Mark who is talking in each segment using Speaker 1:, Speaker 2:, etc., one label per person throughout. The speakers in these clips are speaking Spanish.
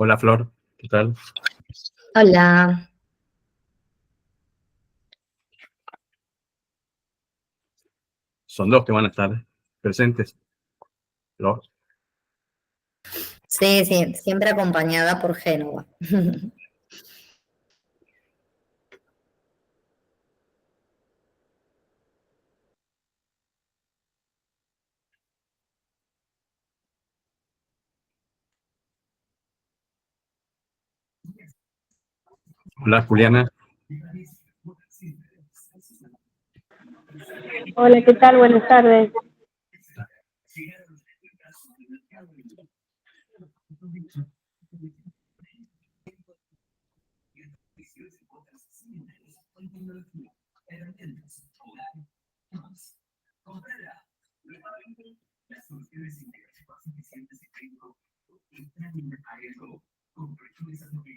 Speaker 1: Hola Flor, ¿qué tal?
Speaker 2: Hola.
Speaker 1: Son dos que van a estar presentes. Flor.
Speaker 2: Sí, sí, siempre acompañada por Génova.
Speaker 1: Hola Juliana.
Speaker 3: Hola, ¿qué tal? Buenas tardes.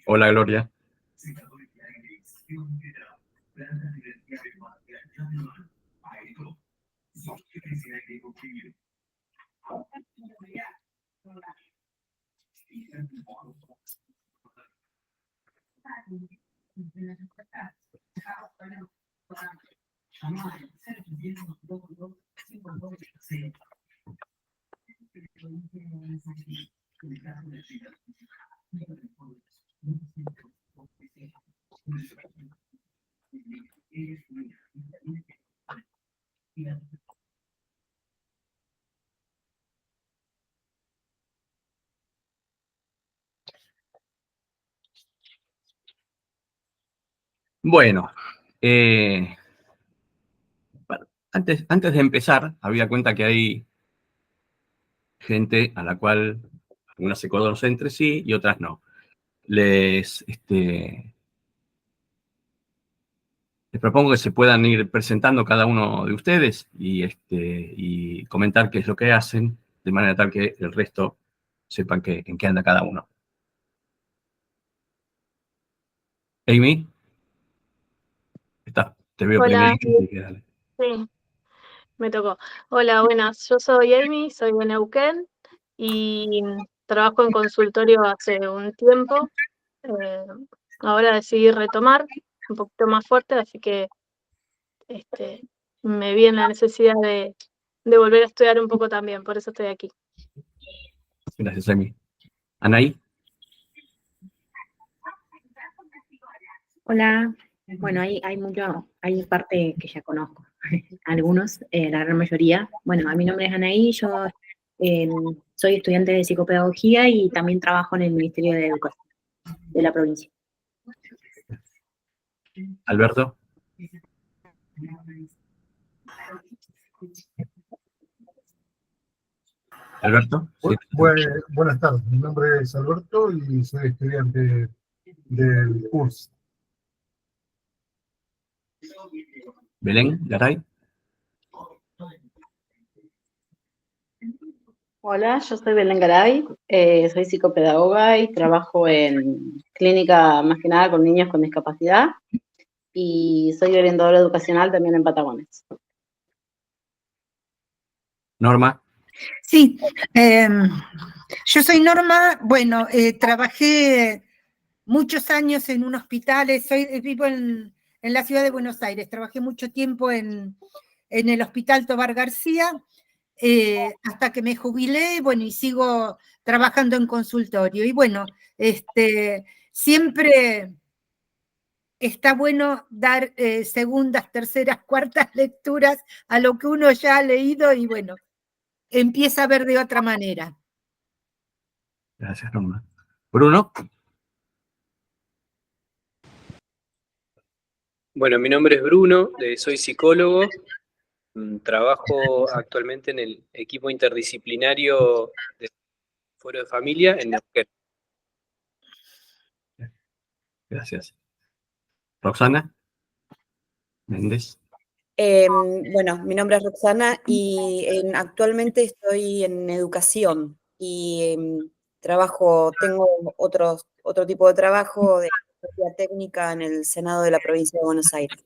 Speaker 1: Hola Gloria. Bueno, antes de empezar, había cuenta que hay gente a la cual algunas se conocen entre sí y otras no. Les propongo que se puedan ir presentando cada uno de ustedes y comentar qué es lo que hacen, de manera tal que el resto sepan en qué anda cada uno. Amy, te veo
Speaker 3: Hola,
Speaker 1: primero.
Speaker 3: sí, me tocó. Hola, buenas. Yo soy Amy, soy de Neuquén y trabajo en consultorio hace un tiempo. Eh, Ahora decidí retomar un poquito más fuerte, así que me vi en la necesidad de volver a estudiar un poco también, por eso estoy aquí.
Speaker 1: Gracias, Amy. Anaí.
Speaker 4: Hola, bueno, hay parte que ya conozco, algunos, la gran mayoría. Bueno, mi nombre es Anaí, yo soy estudiante de psicopedagogía y también trabajo en el Ministerio de Educación de la provincia.
Speaker 1: Alberto. Alberto. Sí.
Speaker 5: Buenas tardes, mi nombre es Alberto y soy estudiante del curso.
Speaker 1: Belén, Garay.
Speaker 6: Hola, yo soy Belén Garay, soy psicopedagoga y trabajo en clínica más que nada con niños con discapacidad y soy orientadora educacional también en Patagones.
Speaker 1: Norma.
Speaker 7: Sí, yo soy Norma, bueno, trabajé muchos años en un hospital, vivo en la ciudad de Buenos Aires, trabajé mucho tiempo en el Hospital Tobar García, hasta que me jubilé, bueno, y sigo trabajando en consultorio. Y bueno, siempre está bueno dar segundas, terceras, cuartas lecturas a lo que uno ya ha leído y bueno, empieza a ver de otra manera.
Speaker 1: Gracias, Norma. Bruno.
Speaker 8: Bueno, mi nombre es Bruno, soy psicólogo, trabajo actualmente en el equipo interdisciplinario de Foro de Familia en Neuquén.
Speaker 1: Gracias. Roxana Méndez.
Speaker 9: Bueno, mi nombre es Roxana y actualmente estoy en educación y tengo otro tipo de trabajo de asesoría técnica en el Senado de la Provincia de Buenos Aires.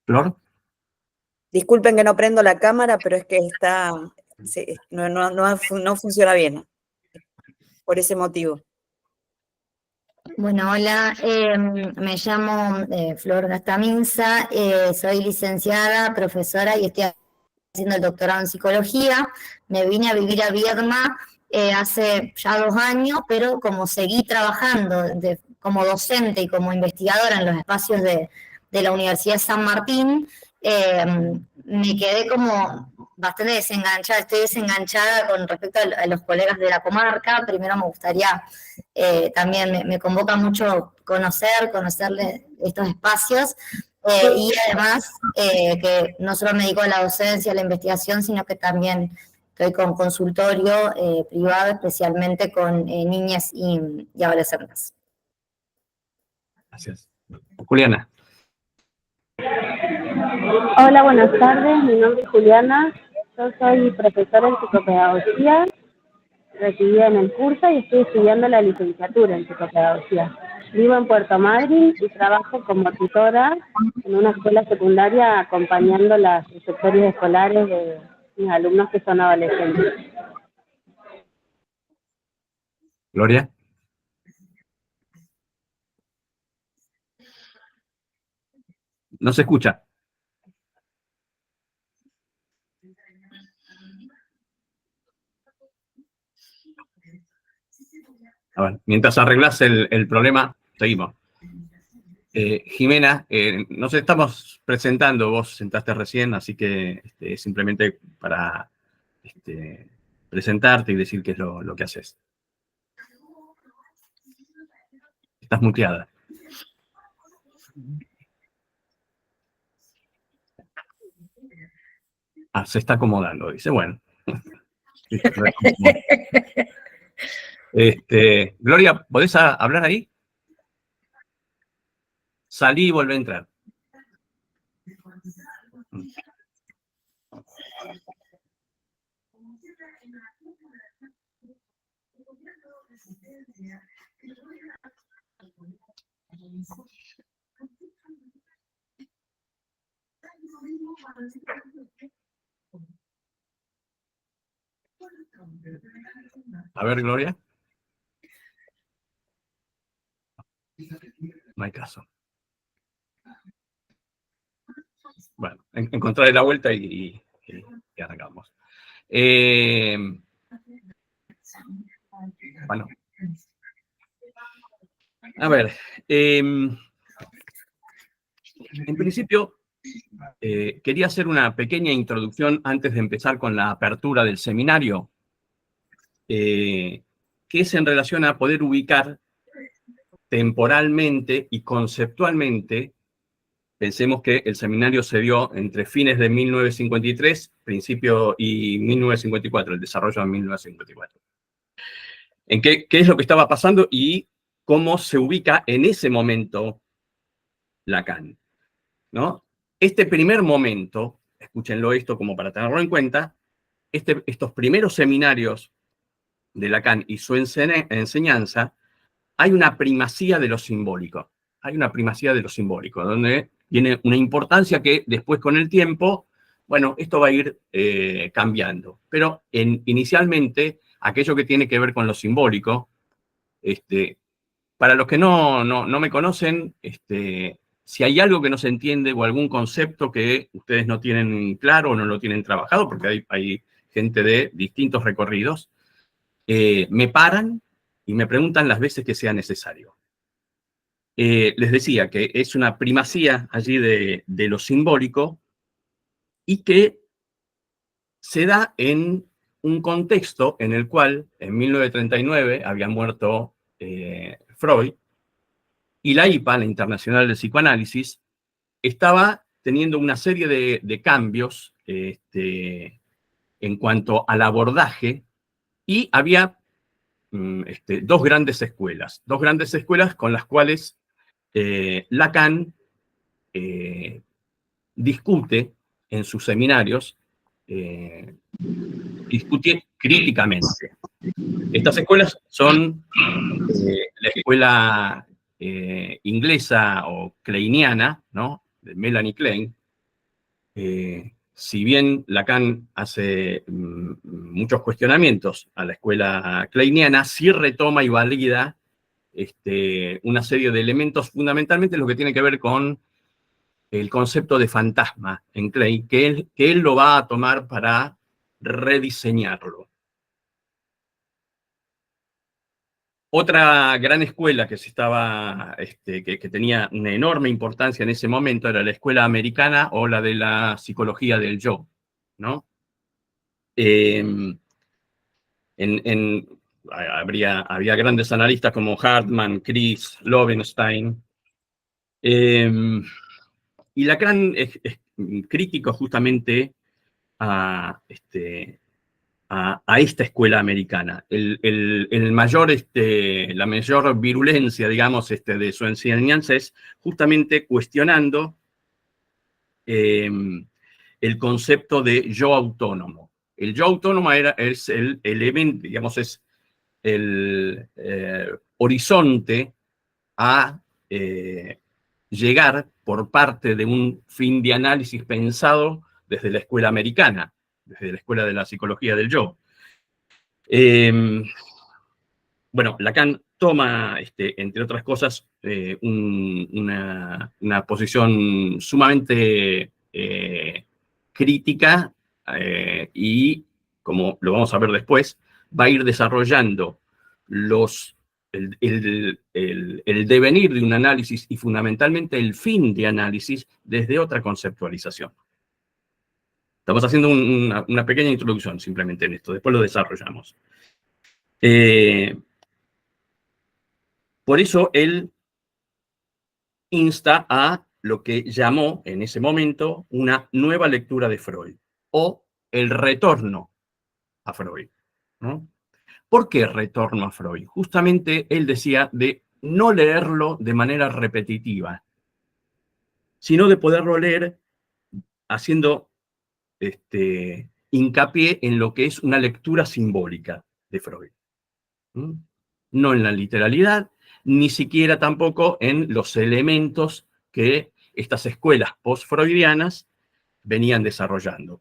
Speaker 1: Flor.
Speaker 9: Disculpen que no prendo la cámara, pero es que no funciona bien. por ese motivo.
Speaker 2: Bueno, hola, me llamo Flor Gastaminza, soy licenciada, profesora y estoy haciendo el doctorado en psicología. Me vine a vivir a Viedma hace ya 2 años, pero como seguí trabajando como docente y como investigadora en los espacios de la Universidad de San Martín, me quedé como bastante desenganchada, estoy desenganchada con respecto a los colegas de la comarca. Primero me gustaría, también me convoca mucho conocerle estos espacios, y además que no solo me dedico a la docencia, a la investigación, sino que también estoy con consultorio privado, especialmente con niñas y adolescentes.
Speaker 1: Gracias. Juliana.
Speaker 10: Hola, buenas tardes. Mi nombre es Juliana. Yo soy profesora en psicopedagogía, recibida en el curso y estoy estudiando la licenciatura en psicopedagogía. Vivo en Puerto Madryn y trabajo como tutora en una escuela secundaria acompañando las trayectorias escolares de mis alumnos que son adolescentes.
Speaker 1: Gloria. No se escucha. A ver, mientras arreglas el problema, seguimos. Jimena, nos estamos presentando, vos sentaste recién, así que simplemente para presentarte y decir qué es lo que haces. Estás muteada. Ah, se está acomodando, dice. Bueno. Gloria, ¿podés hablar ahí? Salí y volví a entrar. A ver, Gloria. No hay caso. Bueno, encontraré la vuelta y arrancamos. Bueno. A ver. En principio, quería hacer una pequeña introducción antes de empezar con la apertura del seminario, que es en relación a poder ubicar temporalmente y conceptualmente. Pensemos que el seminario se dio entre fines de 1953, principio, y 1954, el desarrollo de 1954. ¿En qué es lo que estaba pasando y cómo se ubica en ese momento Lacan? ¿No? Este primer momento, escúchenlo esto como para tenerlo en cuenta, estos primeros seminarios de Lacan y su enseñanza, hay una primacía de lo simbólico. Hay una primacía de lo simbólico, donde tiene una importancia que después con el tiempo, bueno, esto va a ir cambiando. Pero inicialmente, aquello que tiene que ver con lo simbólico, para los que no me conocen, si hay algo que no se entiende o algún concepto que ustedes no tienen claro o no lo tienen trabajado, porque hay gente de distintos recorridos, me paran y me preguntan las veces que sea necesario. Les decía que es una primacía allí de lo simbólico y que se da en un contexto en el cual en 1939 había muerto Freud y la IPA, la Internacional del Psicoanálisis, estaba teniendo una serie de cambios en cuanto al abordaje y había dos grandes escuelas con las cuales Lacan discute en sus seminarios, discute críticamente. Estas escuelas son la escuela inglesa o kleiniana, ¿no? De Melanie Klein, si bien Lacan hace muchos cuestionamientos a la escuela kleiniana, sí retoma y valida una serie de elementos, fundamentalmente lo que tiene que ver con el concepto de fantasma en Klein, que él lo va a tomar para rediseñarlo. Otra gran escuela que que tenía una enorme importancia en ese momento era la escuela americana o la de la psicología del yo, ¿no? Había grandes analistas como Hartman, Chris, Loewenstein, y Lacan es crítico justamente a esta escuela americana. La mayor virulencia, digamos, de su enseñanza es justamente cuestionando el concepto de yo autónomo. El yo autónomo es el elemento, digamos, es el horizonte a llegar por parte de un fin de análisis pensado desde la escuela americana, desde la escuela de la psicología del yo. Bueno, Lacan toma, entre otras cosas, una posición sumamente crítica y, como lo vamos a ver después, va a ir desarrollando el devenir de un análisis y fundamentalmente el fin de análisis desde otra conceptualización. Estamos haciendo una pequeña introducción simplemente en esto, después lo desarrollamos. Por eso él insta a lo que llamó en ese momento una nueva lectura de Freud, o el retorno a Freud, ¿no? ¿Por qué retorno a Freud? Justamente él decía de no leerlo de manera repetitiva, sino de poderlo leer haciendo hincapié en lo que es una lectura simbólica de Freud. No en la literalidad, ni siquiera tampoco en los elementos que estas escuelas post-freudianas venían desarrollando.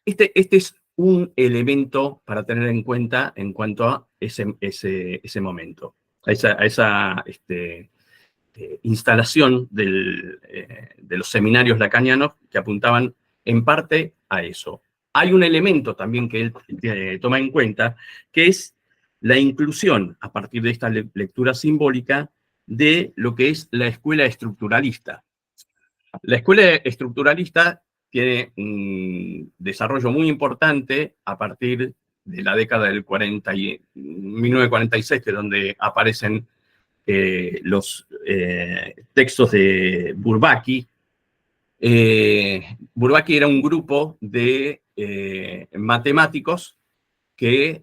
Speaker 1: Este es un elemento para tener en cuenta en cuanto a ese momento, a esa instalación de los seminarios lacanianos que apuntaban en parte a eso. Hay un elemento también que él toma en cuenta, que es la inclusión, a partir de esta lectura simbólica, de lo que es la escuela estructuralista. La escuela estructuralista tiene un desarrollo muy importante a partir de la década del 1946, que es donde aparecen los textos de Bourbaki. Bourbaki era un grupo de matemáticos que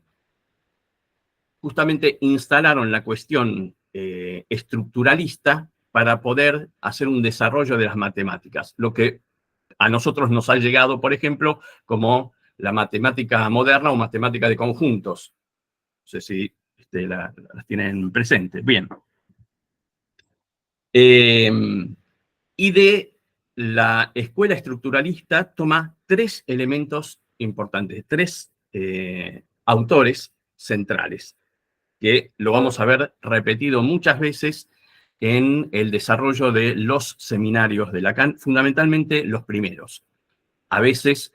Speaker 1: justamente instalaron la cuestión estructuralista para poder hacer un desarrollo de las matemáticas, lo que a nosotros nos ha llegado, por ejemplo, como la matemática moderna o matemática de conjuntos. No sé si las tienen presentes. Bien. Y de la escuela estructuralista toma tres elementos importantes, tres autores centrales, que lo vamos a ver repetido muchas veces en el desarrollo de los seminarios de Lacan, fundamentalmente los primeros, a veces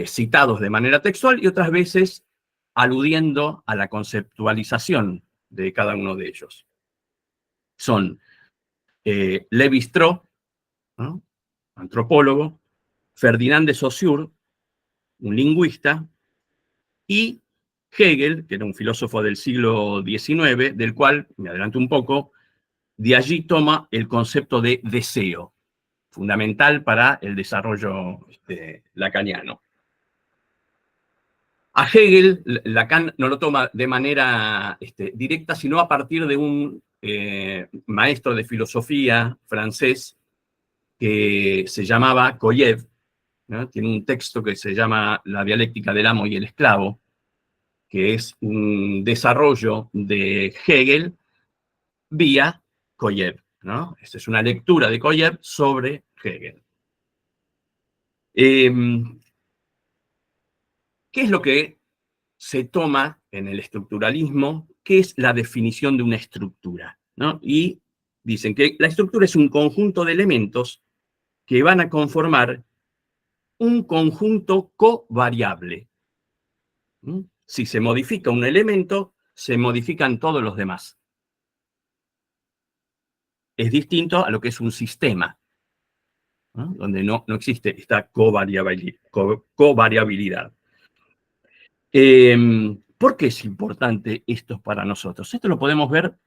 Speaker 1: citados de manera textual y otras veces aludiendo a la conceptualización de cada uno de ellos. Son Lévi-Strauss, ¿no?, antropólogo, Ferdinand de Saussure, un lingüista, y Hegel, que era un filósofo del siglo XIX, del cual, me adelanto un poco, de allí toma el concepto de deseo, fundamental para el desarrollo lacaniano. A Hegel, Lacan no lo toma de manera directa, sino a partir de un maestro de filosofía francés que se llamaba Koyev, ¿no? Tiene un texto que se llama La dialéctica del amo y el esclavo, que es un desarrollo de Hegel vía Koyev, ¿no? Esta es una lectura de Koyer sobre Hegel. ¿Qué es lo que se toma en el estructuralismo? ¿Qué es la definición de una estructura? ¿No? Y dicen que la estructura es un conjunto de elementos que van a conformar un conjunto covariable. Si se modifica un elemento, se modifican todos los demás. Es distinto a lo que es un sistema, ¿no? Donde no existe esta covariabilidad. ¿Por qué es importante esto para nosotros? Esto lo podemos ver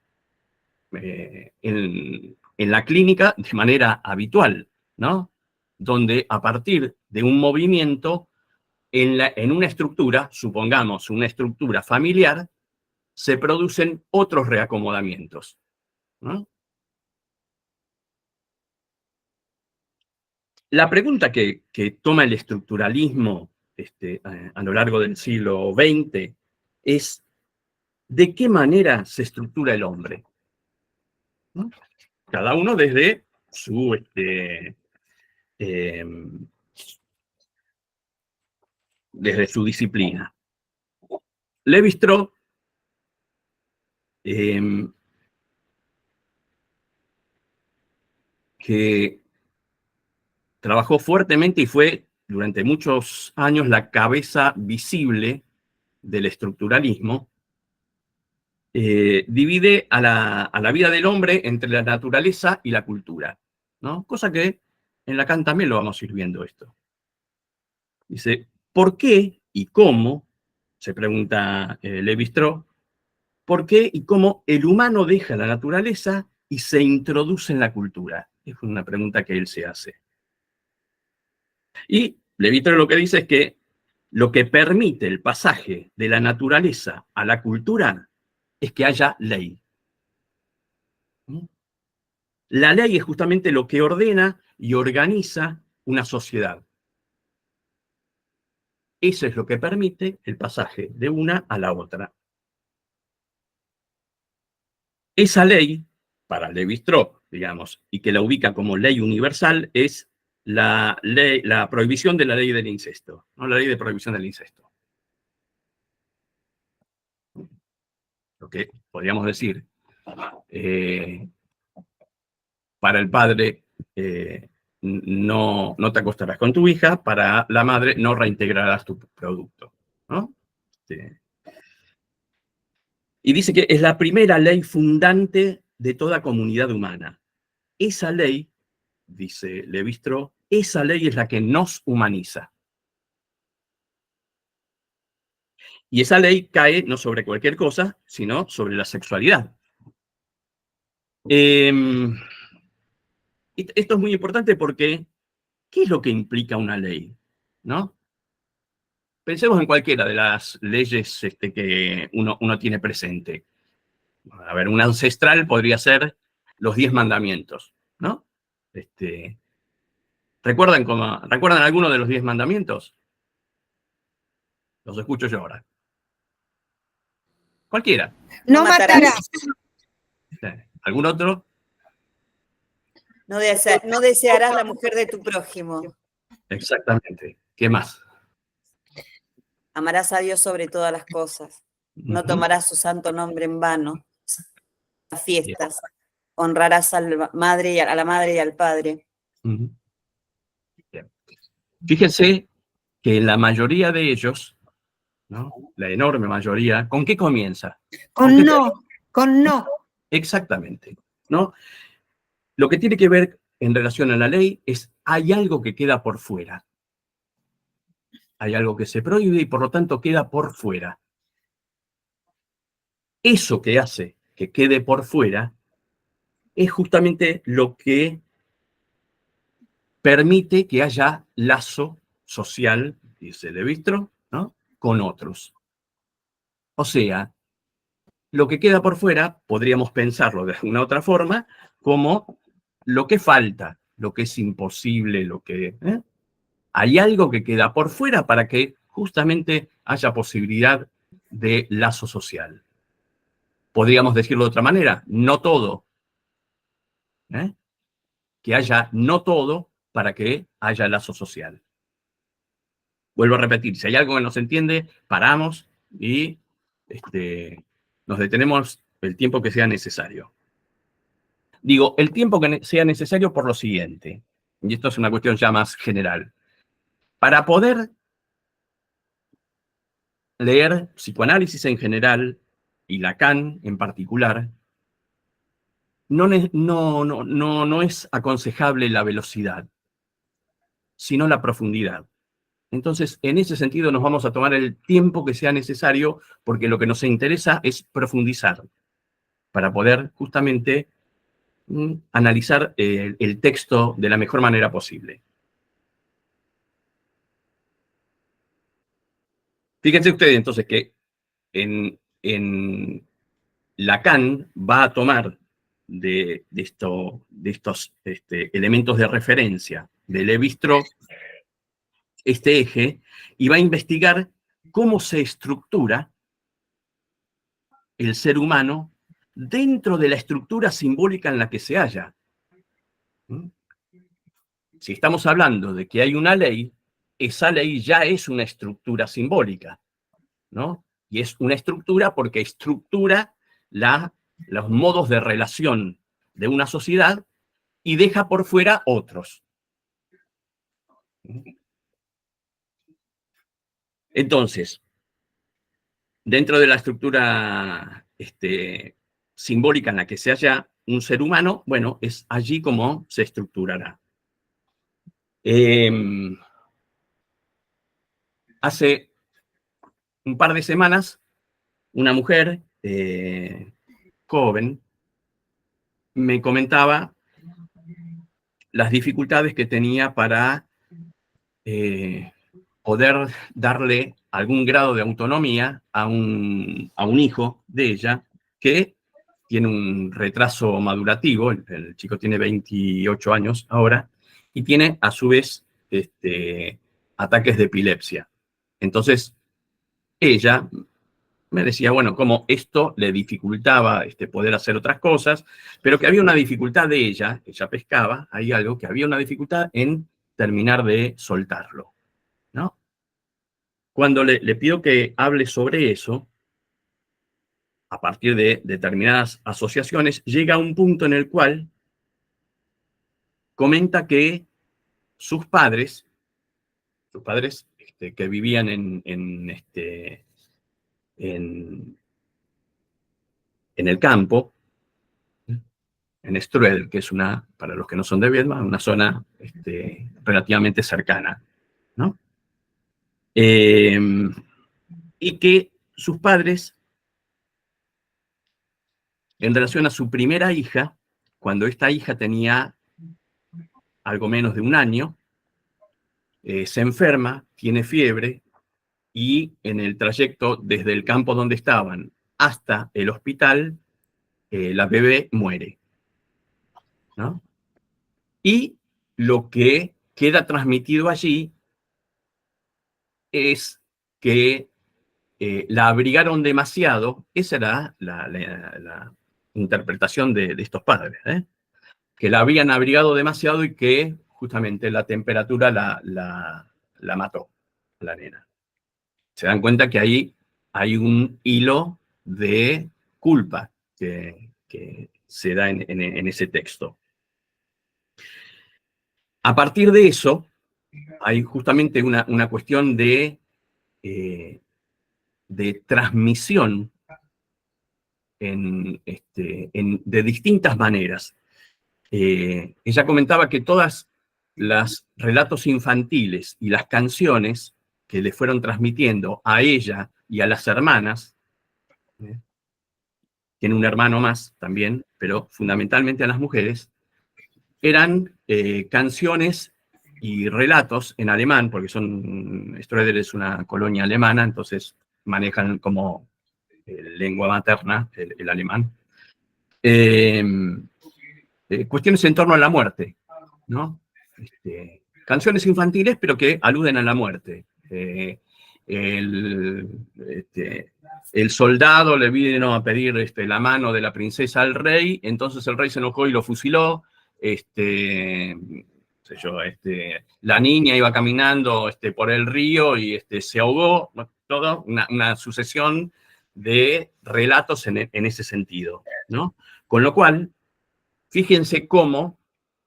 Speaker 1: en la clínica de manera habitual, ¿no? Donde a partir de un movimiento en una estructura, supongamos una estructura familiar, se producen otros reacomodamientos, ¿no? La pregunta que toma el estructuralismo a lo largo del siglo XX es: ¿de qué manera se estructura el hombre? ¿No? Cada uno desde su disciplina. Lévi-Strauss que trabajó fuertemente y fue durante muchos años la cabeza visible del estructuralismo, divide a la vida del hombre entre la naturaleza y la cultura, ¿no? Cosa que en Lacan también lo vamos a ir viendo esto. Dice, ¿por qué y cómo? Se pregunta Lévi-Strauss, ¿por qué y cómo el humano deja la naturaleza y se introduce en la cultura? Es una pregunta que él se hace. Y Lévi-Strauss lo que dice es que lo que permite el pasaje de la naturaleza a la cultura es que haya ley. La ley es justamente lo que ordena y organiza una sociedad. Eso es lo que permite el pasaje de una a la otra. Esa ley, para Lévi-Strauss, digamos, y que la ubica como ley universal, es la prohibición de la ley del incesto, ¿no? La ley de prohibición del incesto. Lo que podríamos decir, para el padre, no te acostarás con tu hija; para la madre, no reintegrarás tu producto, ¿no? Sí. Y dice que es la primera ley fundante de toda comunidad humana. Esa ley, dice Lévi-Strauss, esa ley es la que nos humaniza. Y esa ley cae no sobre cualquier cosa, sino sobre la sexualidad. Esto es muy importante porque, ¿qué es lo que implica una ley? ¿No? Pensemos en cualquiera de las leyes que uno tiene presente. A ver, un ancestral podría ser los 10 mandamientos, ¿no? ¿Recuerdan alguno de los 10 mandamientos? Los escucho yo ahora. Cualquiera.
Speaker 7: No matarás.
Speaker 1: ¿Algún otro?
Speaker 9: No desearás la mujer de tu prójimo.
Speaker 1: Exactamente. ¿Qué más?
Speaker 9: Amarás a Dios sobre todas las cosas. No tomarás su santo nombre en vano. Las fiestas. Honrarás a la madre y al padre.
Speaker 1: Bien. Fíjense que la mayoría de ellos, ¿no? La enorme mayoría, ¿con qué comienza?
Speaker 7: Con no.
Speaker 1: Exactamente, ¿no? Lo que tiene que ver en relación a la ley es: hay algo que queda por fuera. Hay algo que se prohíbe y por lo tanto queda por fuera. Eso que hace que quede por fuera es justamente lo que permite que haya lazo social, dice Lévi-Strauss, ¿no? Con otros. O sea, lo que queda por fuera, podríamos pensarlo de una otra forma, como lo que falta, lo que es imposible, lo que... Hay algo que queda por fuera para que justamente haya posibilidad de lazo social. Podríamos decirlo de otra manera: no todo ¿eh? Que haya no todo para que haya lazo social. Vuelvo a repetir, si hay algo que no se entiende, paramos y nos detenemos el tiempo que sea necesario. Digo, el tiempo que sea necesario por lo siguiente, y esto es una cuestión ya más general. Para poder leer psicoanálisis en general y Lacan en particular, no es aconsejable la velocidad, sino la profundidad. Entonces, en ese sentido nos vamos a tomar el tiempo que sea necesario, porque lo que nos interesa es profundizar, para poder justamente analizar el texto de la mejor manera posible. Fíjense ustedes entonces que en Lacan va a tomar de estos elementos de referencia de Lévi-Strauss este eje y va a investigar cómo se estructura el ser humano dentro de la estructura simbólica en la que se halla. Si estamos hablando de que hay una ley, esa ley ya es una estructura simbólica, ¿no? Y es una estructura porque estructura los modos de relación de una sociedad y deja por fuera otros. Entonces, dentro de la estructura simbólica en la que se halla un ser humano, bueno, es allí como se estructurará. Hace un par de semanas, una mujer joven me comentaba las dificultades que tenía para poder darle algún grado de autonomía a un hijo de ella que tiene un retraso madurativo, el chico tiene 28 años ahora, y tiene a su vez ataques de epilepsia. Entonces, ella me decía, bueno, como esto le dificultaba poder hacer otras cosas, pero que había una dificultad de ella pescaba, hay algo, que había una dificultad en terminar de soltarlo, ¿no? Cuando le pido que hable sobre eso, a partir de determinadas asociaciones, llega a un punto en el cual comenta que sus padres que vivían en el campo, en Struedel, que es para los que no son de Viedma, una zona relativamente cercana, ¿no? Y que sus padres, en relación a su primera hija, cuando esta hija tenía algo menos de un año, se enferma, tiene fiebre, y en el trayecto desde el campo donde estaban hasta el hospital, la bebé muere, ¿no? Y lo que queda transmitido allí es que la abrigaron demasiado. Esa era la interpretación de estos padres, que la habían abrigado demasiado y que justamente la temperatura la mató, la nena. Se dan cuenta que ahí hay un hilo de culpa que se da en ese texto. A partir de eso, hay justamente una cuestión de transmisión de distintas maneras. Ella comentaba que todas los relatos infantiles y las canciones que le fueron transmitiendo a ella y a las hermanas, tiene un hermano más también, pero fundamentalmente a las mujeres, eran canciones y relatos en alemán, porque Struedel es una colonia alemana, entonces manejan como lengua materna el alemán. Cuestiones en torno a la muerte, ¿no? Canciones infantiles, pero que aluden a la muerte. El soldado le vino a pedir la mano de la princesa al rey, entonces el rey se enojó y lo fusiló, sé yo, la niña iba caminando por el río y se ahogó, toda una sucesión de relatos en ese sentido, ¿no? Con lo cual, fíjense cómo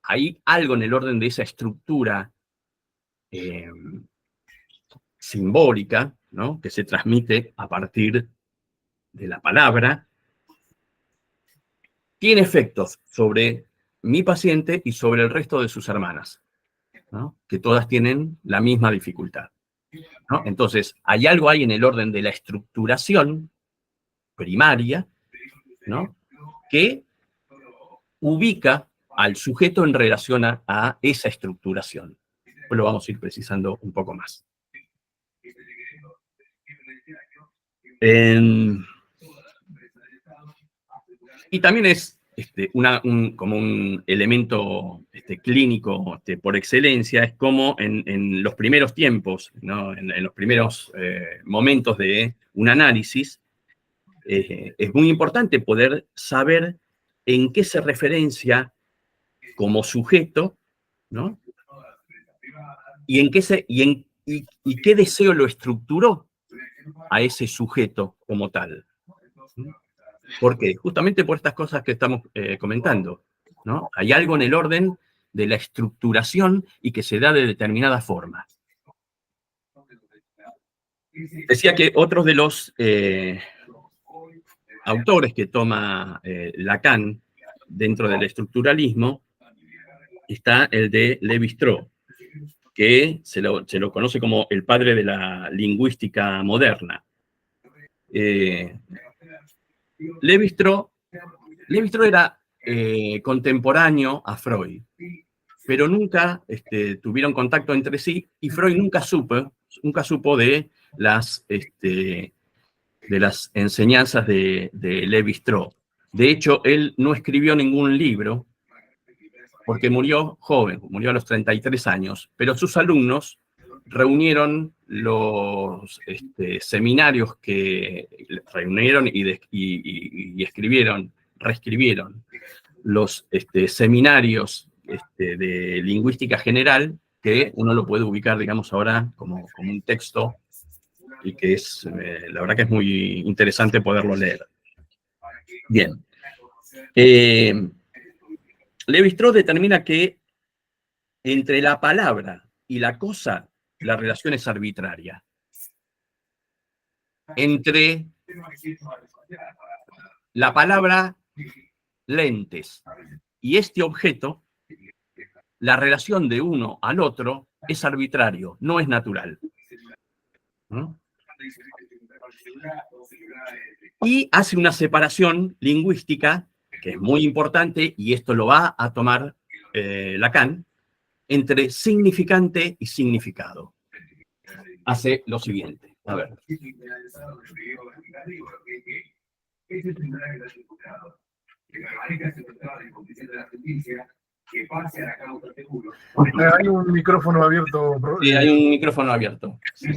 Speaker 1: hay algo en el orden de esa estructura simbólica, ¿no? Que se transmite a partir de la palabra, tiene efectos sobre mi paciente y sobre el resto de sus hermanas, ¿no? Que todas tienen la misma dificultad, ¿no? Entonces, hay algo ahí en el orden de la estructuración primaria, ¿no? Que ubica al sujeto en relación a esa estructuración. Pues lo vamos a ir precisando un poco más. Y también es como un elemento clínico por excelencia, es como en los primeros tiempos, ¿no? En los primeros momentos de un análisis, es muy importante poder saber en qué se referencia como sujeto, ¿no? Y qué deseo lo estructuró a ese sujeto como tal. ¿Por qué? Justamente por estas cosas que estamos comentando, ¿no? Hay algo en el orden de la estructuración y que se da de determinada forma. Decía que otros de los autores que toma Lacan dentro del estructuralismo está el de Lévi-Strauss, que se lo conoce como el padre de la lingüística moderna. Lévi-Strauss era contemporáneo a Freud, pero nunca tuvieron contacto entre sí y Freud nunca supo de las enseñanzas de Lévi-Strauss. De hecho, él no escribió ningún libro porque murió joven, murió a los 33 años, pero sus alumnos reunieron los seminarios que reunieron y escribieron, reescribieron los seminarios de lingüística general, que uno lo puede ubicar, digamos, ahora como un texto y que es, la verdad que es muy interesante poderlo leer. Bien. Lévi-Strauss determina que entre la palabra y la cosa, la relación es arbitraria. Entre la palabra lentes y este objeto, la relación de uno al otro es arbitrario, no es natural. ¿No? Y hace una separación lingüística que es muy importante, y esto lo va a tomar Lacan, entre significante y significado. Hace lo siguiente. A ver.
Speaker 5: Hay un micrófono abierto.
Speaker 1: Sí, hay un micrófono abierto. Sí,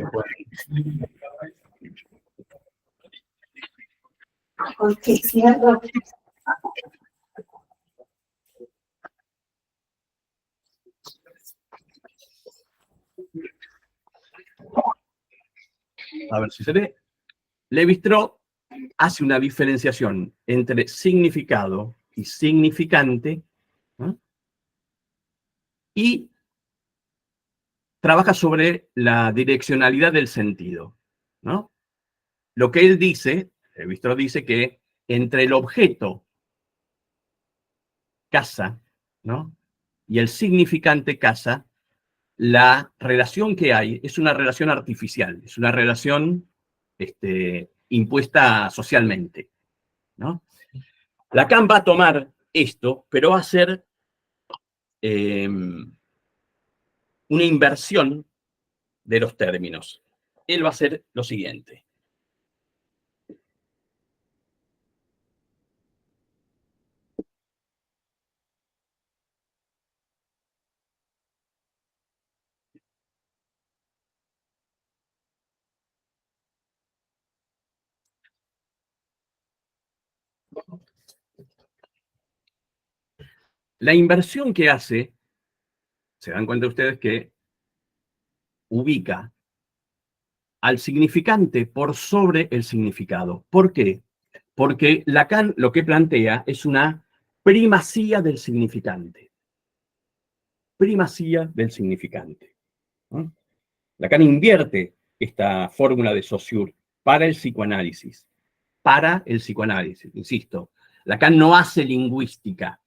Speaker 1: a ver si se ve. Lévi-Strauss hace una diferenciación entre significado y significante, ¿no? Y trabaja sobre la direccionalidad del sentido, ¿no? Lo que él dice, Lévi-Strauss dice que entre el objeto casa, ¿no? Y el significante casa, la relación que hay es una relación artificial, es una relación impuesta socialmente, ¿no? Lacan va a tomar esto, pero va a hacer una inversión de los términos. Él va a hacer lo siguiente. La inversión que hace, se dan cuenta ustedes que ubica al significante por sobre el significado. ¿Por qué? Porque Lacan lo que plantea es una primacía del significante. Primacía del significante, ¿no? Lacan invierte esta fórmula de Saussure para el psicoanálisis. Para el psicoanálisis, insisto. Lacan no hace lingüística,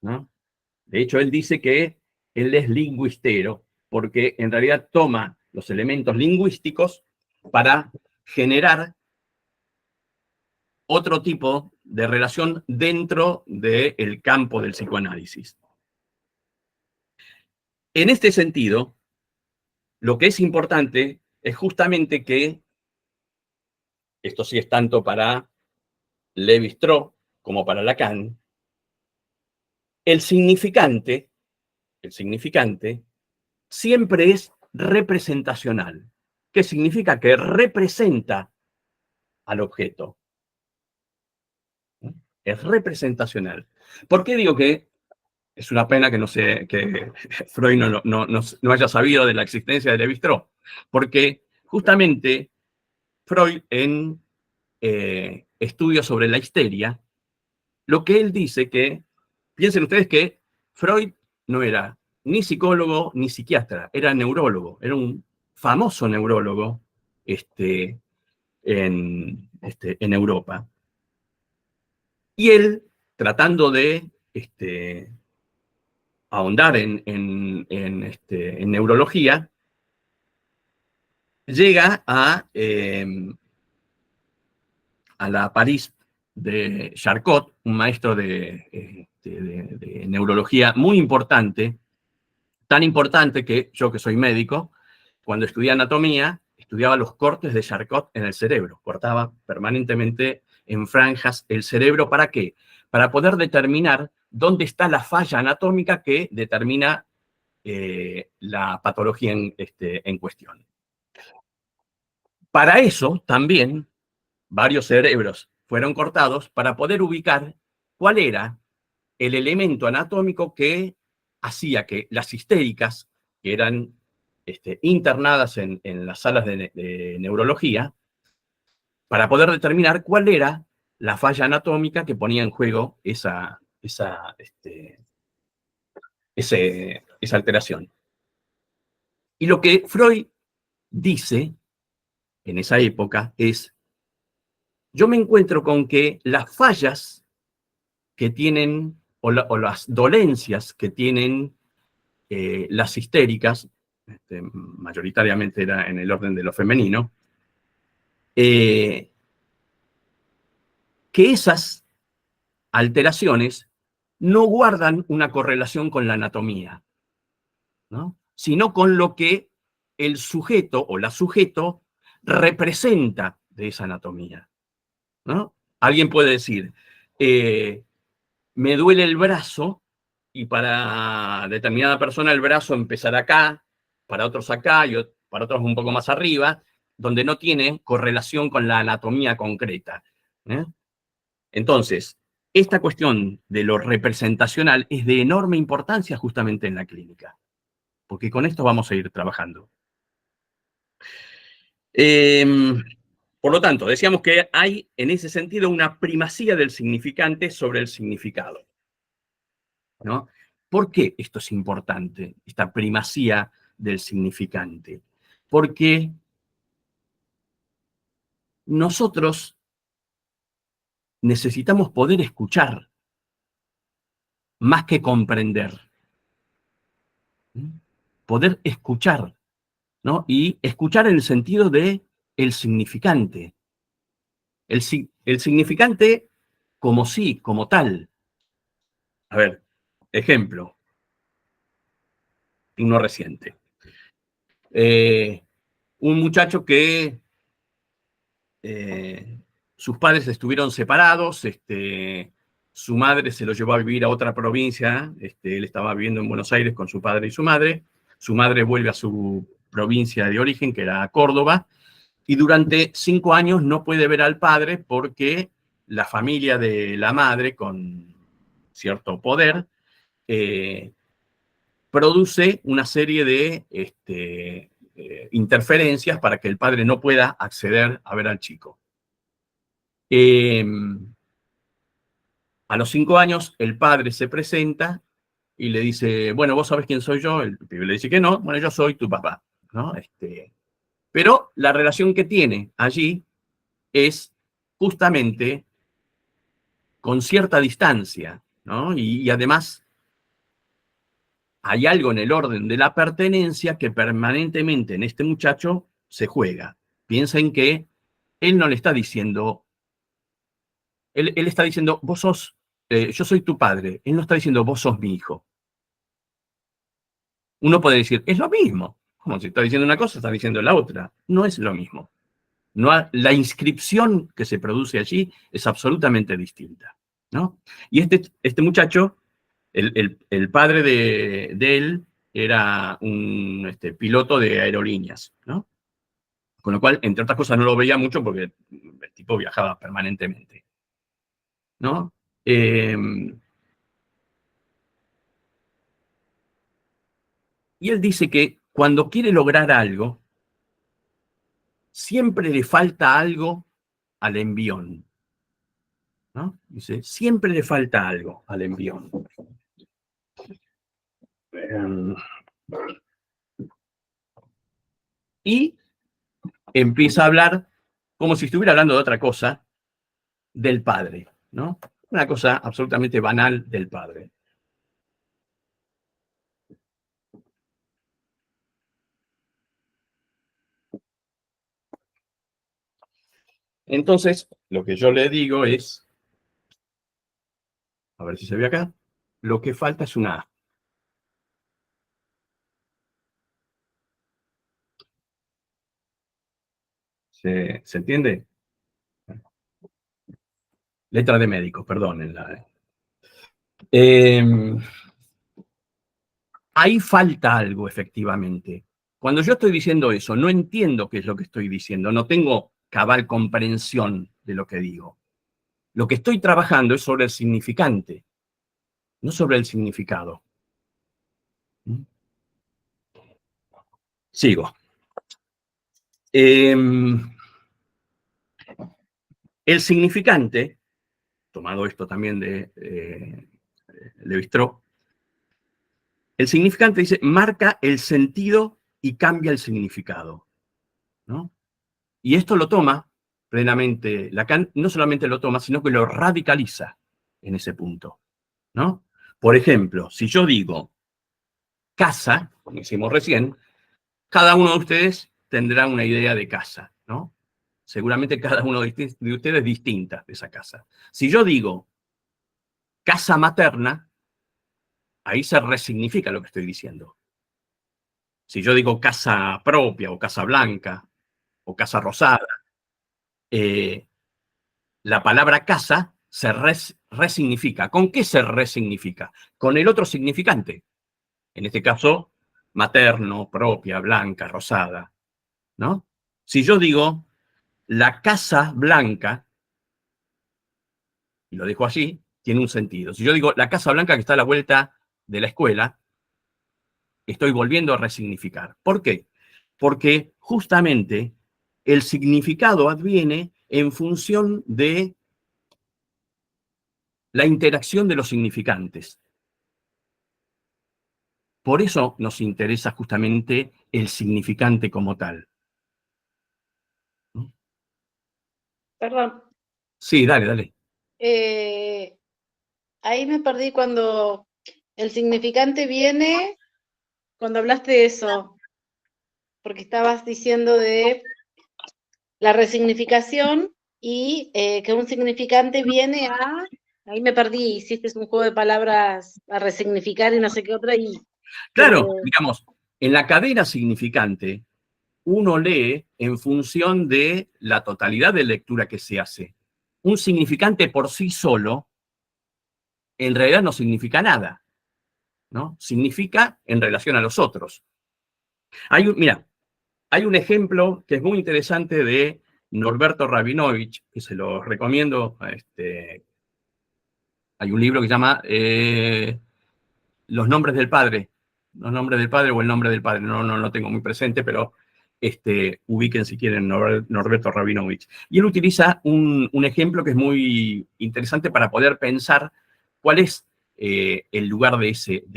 Speaker 1: ¿no? De hecho, él dice que él es lingüistero, porque en realidad toma los elementos lingüísticos para generar otro tipo de relación dentro del campo del psicoanálisis. En este sentido, lo que es importante es justamente que, esto sí es tanto para Lévi-Strauss como para Lacan, el significante siempre es representacional. ¿Qué significa? Que representa al objeto. Es representacional. ¿Por qué digo que es una pena que que Freud no haya sabido de la existencia de Lévi-Strauss? Porque justamente Freud, en estudios sobre la histeria, lo que él dice que, piensen ustedes que Freud no era ni psicólogo ni psiquiatra, era neurólogo, era un famoso neurólogo en Europa. Y él, tratando de ahondar en neurología, llega a la París de Charcot, un maestro de neurología muy importante, tan importante que yo, que soy médico, cuando estudié anatomía, estudiaba los cortes de Charcot en el cerebro. Cortaba permanentemente en franjas el cerebro. ¿Para qué? Para poder determinar dónde está la falla anatómica que determina la patología en cuestión. Para eso también varios cerebros fueron cortados para poder ubicar cuál era el elemento anatómico que hacía que las histéricas, que eran internadas en las salas de neurología, para poder determinar cuál era la falla anatómica que ponía en juego esa alteración. Y lo que Freud dice en esa época es: yo me encuentro con que las fallas que tienen, o las dolencias que tienen las histéricas, mayoritariamente era en el orden de lo femenino, que esas alteraciones no guardan una correlación con la anatomía, ¿no? Sino con lo que el sujeto o la sujeto representa de esa anatomía, ¿no? Alguien puede decir, me duele el brazo, y para determinada persona el brazo empezará acá, para otros acá, y para otros un poco más arriba, donde no tiene correlación con la anatomía concreta, ¿eh? Entonces, esta cuestión de lo representacional es de enorme importancia justamente en la clínica, porque con esto vamos a ir trabajando. Por lo tanto, decíamos que hay en ese sentido una primacía del significante sobre el significado, ¿no? ¿Por qué esto es importante, esta primacía del significante? Porque nosotros necesitamos poder escuchar más que comprender. Poder escuchar, ¿no? Y escuchar en el sentido de el significante. El significante como sí, como tal. A ver, ejemplo. Uno reciente. Un muchacho que sus padres estuvieron separados, su madre se lo llevó a vivir a otra provincia, él estaba viviendo en Buenos Aires con su padre y su madre vuelve a su provincia de origen, que era Córdoba, y durante 5 años no puede ver al padre porque la familia de la madre, con cierto poder, produce una serie de interferencias para que el padre no pueda acceder a ver al chico. A los 5 años, el padre se presenta y le dice, bueno, ¿vos sabés quién soy yo? El pibe le dice que no, bueno, yo soy tu papá, ¿no? Pero la relación que tiene allí es justamente con cierta distancia, ¿no? Y además hay algo en el orden de la pertenencia que permanentemente en este muchacho se juega. Piensen que él no le está diciendo, él está diciendo, vos sos, yo soy tu padre. Él no está diciendo, vos sos mi hijo. Uno puede decir, es lo mismo. Como si está diciendo una cosa, está diciendo la otra. No es lo mismo. La inscripción que se produce allí es absolutamente distinta, ¿no? Y este muchacho, el padre de él era un piloto de aerolíneas, ¿no? Con lo cual, entre otras cosas, no lo veía mucho porque el tipo viajaba permanentemente, ¿no? Y él dice que cuando quiere lograr algo, siempre le falta algo al envión, ¿no? Dice, siempre le falta algo al envión. Y empieza a hablar como si estuviera hablando de otra cosa, del padre, ¿no? Una cosa absolutamente banal del padre. Entonces, lo que yo le digo es, a ver si se ve acá, lo que falta es una A. ¿Se entiende? Letra de médico, perdón. Ahí falta algo, efectivamente. Cuando yo estoy diciendo eso, no entiendo qué es lo que estoy diciendo, no tengo cabal comprensión de lo que digo. Lo que estoy trabajando es sobre el significante, no sobre el significado. Sigo. El significante, tomado esto también de Lévi-Strauss, el significante dice, marca el sentido y cambia el significado, ¿no? Y esto lo toma plenamente Lacan, no solamente lo toma, sino que lo radicaliza en ese punto, ¿no? Por ejemplo, si yo digo casa, como hicimos recién, cada uno de ustedes tendrá una idea de casa, ¿no? Seguramente cada uno de ustedes distinta de esa casa. Si yo digo casa materna, ahí se resignifica lo que estoy diciendo. Si yo digo casa propia o casa blanca o casa rosada, la palabra casa se resignifica. ¿Con qué se resignifica? Con el otro significante. En este caso, materno, propia, blanca, rosada, ¿no? Si yo digo la casa blanca, y lo dejo allí, tiene un sentido. Si yo digo la casa blanca que está a la vuelta de la escuela, estoy volviendo a resignificar. ¿Por qué? Porque justamente el significado adviene en función de la interacción de los significantes. Por eso nos interesa justamente el significante como tal.
Speaker 6: Perdón.
Speaker 1: Sí, dale.
Speaker 6: Ahí me perdí cuando el significante viene, cuando hablaste de eso, porque estabas diciendo de la resignificación y que un significante viene a... Ahí me perdí, hiciste un juego de palabras a resignificar y no sé qué otra y...
Speaker 1: Claro, digamos, en la cadena significante, uno lee en función de la totalidad de lectura que se hace. Un significante por sí solo, en realidad no significa nada, ¿no? Significa en relación a los otros. Mira, hay un ejemplo que es muy interesante de Norberto Rabinovich, que se lo recomiendo. Hay un libro que se llama los nombres del padre o el nombre del padre, no lo tengo muy presente, pero ubiquen si quieren Norberto Rabinovich. Y él utiliza un ejemplo que es muy interesante para poder pensar cuál es el lugar del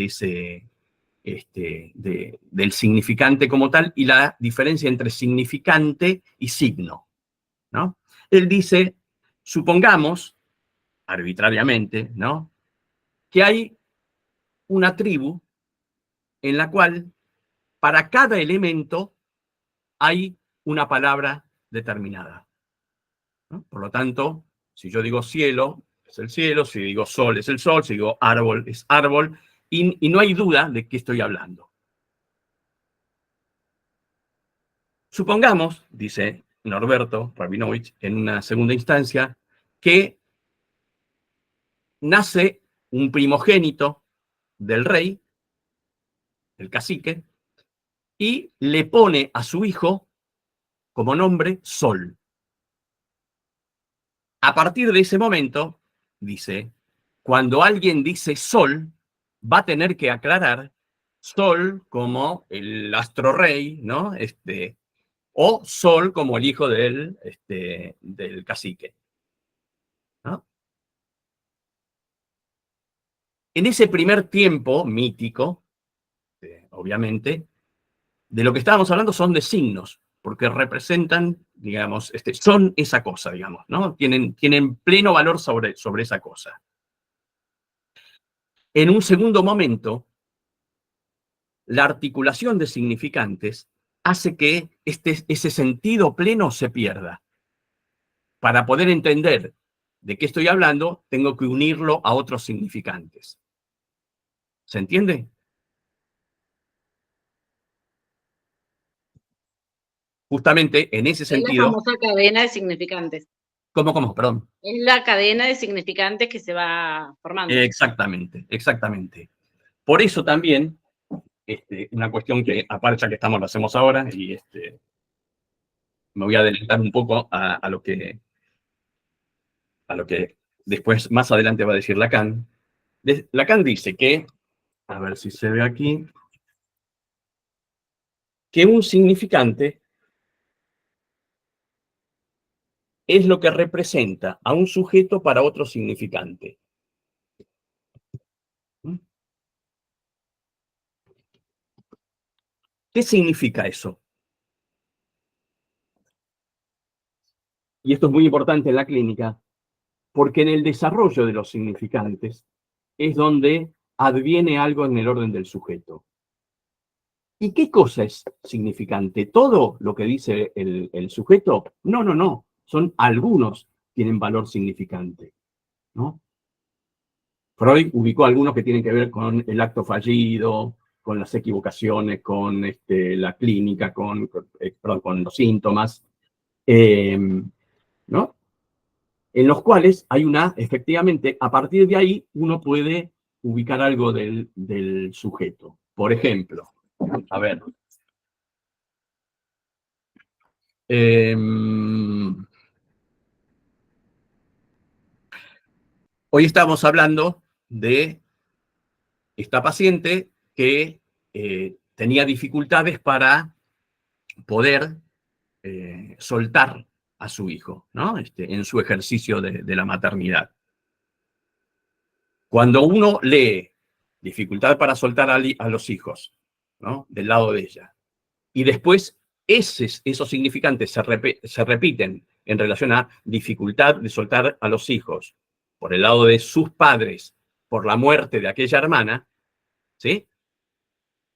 Speaker 1: significante como tal y la diferencia entre significante y signo, ¿no? Él dice, supongamos, arbitrariamente, ¿no?, que hay una tribu en la cual para cada elemento hay una palabra determinada, ¿no? Por lo tanto, si yo digo cielo, es el cielo, si digo sol, es el sol, si digo árbol, es árbol, y no hay duda de qué estoy hablando. Supongamos, dice Norberto Rabinovich en una segunda instancia, que nace un primogénito del rey, el cacique, y le pone a su hijo como nombre Sol. A partir de ese momento, dice, cuando alguien dice Sol, va a tener que aclarar Sol como el astro rey, ¿no? O Sol como el hijo del cacique, ¿no? En ese primer tiempo mítico, obviamente, de lo que estábamos hablando son de signos, porque representan, digamos, son esa cosa, digamos, ¿no? Tienen pleno valor sobre esa cosa. En un segundo momento, la articulación de significantes hace que ese sentido pleno se pierda. Para poder entender de qué estoy hablando, tengo que unirlo a otros significantes. ¿Se entiende? Justamente en ese sentido...
Speaker 6: Es la famosa cadena de significantes.
Speaker 1: ¿Cómo? Perdón.
Speaker 6: Es la cadena de significantes que se va formando.
Speaker 1: Exactamente. Por eso también, una cuestión que, aparte ya que estamos, lo hacemos ahora, y me voy a adelantar un poco a lo que después, más adelante, va a decir Lacan. Lacan dice que, a ver si se ve aquí, que un significante es lo que representa a un sujeto para otro significante. ¿Qué significa eso? Y esto es muy importante en la clínica, porque en el desarrollo de los significantes es donde adviene algo en el orden del sujeto. ¿Y qué cosa es significante? ¿Todo lo que dice el sujeto? No. Son algunos tienen valor significante, ¿no? Freud ubicó algunos que tienen que ver con el acto fallido, con las equivocaciones, con la clínica, con los síntomas, ¿no? En los cuales hay efectivamente, a partir de ahí, uno puede ubicar algo del sujeto. Por ejemplo, a ver. Hoy estamos hablando de esta paciente que tenía dificultades para poder soltar a su hijo, ¿no? En su ejercicio de la maternidad. Cuando uno lee dificultad para soltar a los hijos, ¿no?, del lado de ella, y después esos significantes se repiten en relación a dificultad de soltar a los hijos por el lado de sus padres por la muerte de aquella hermana, ¿sí?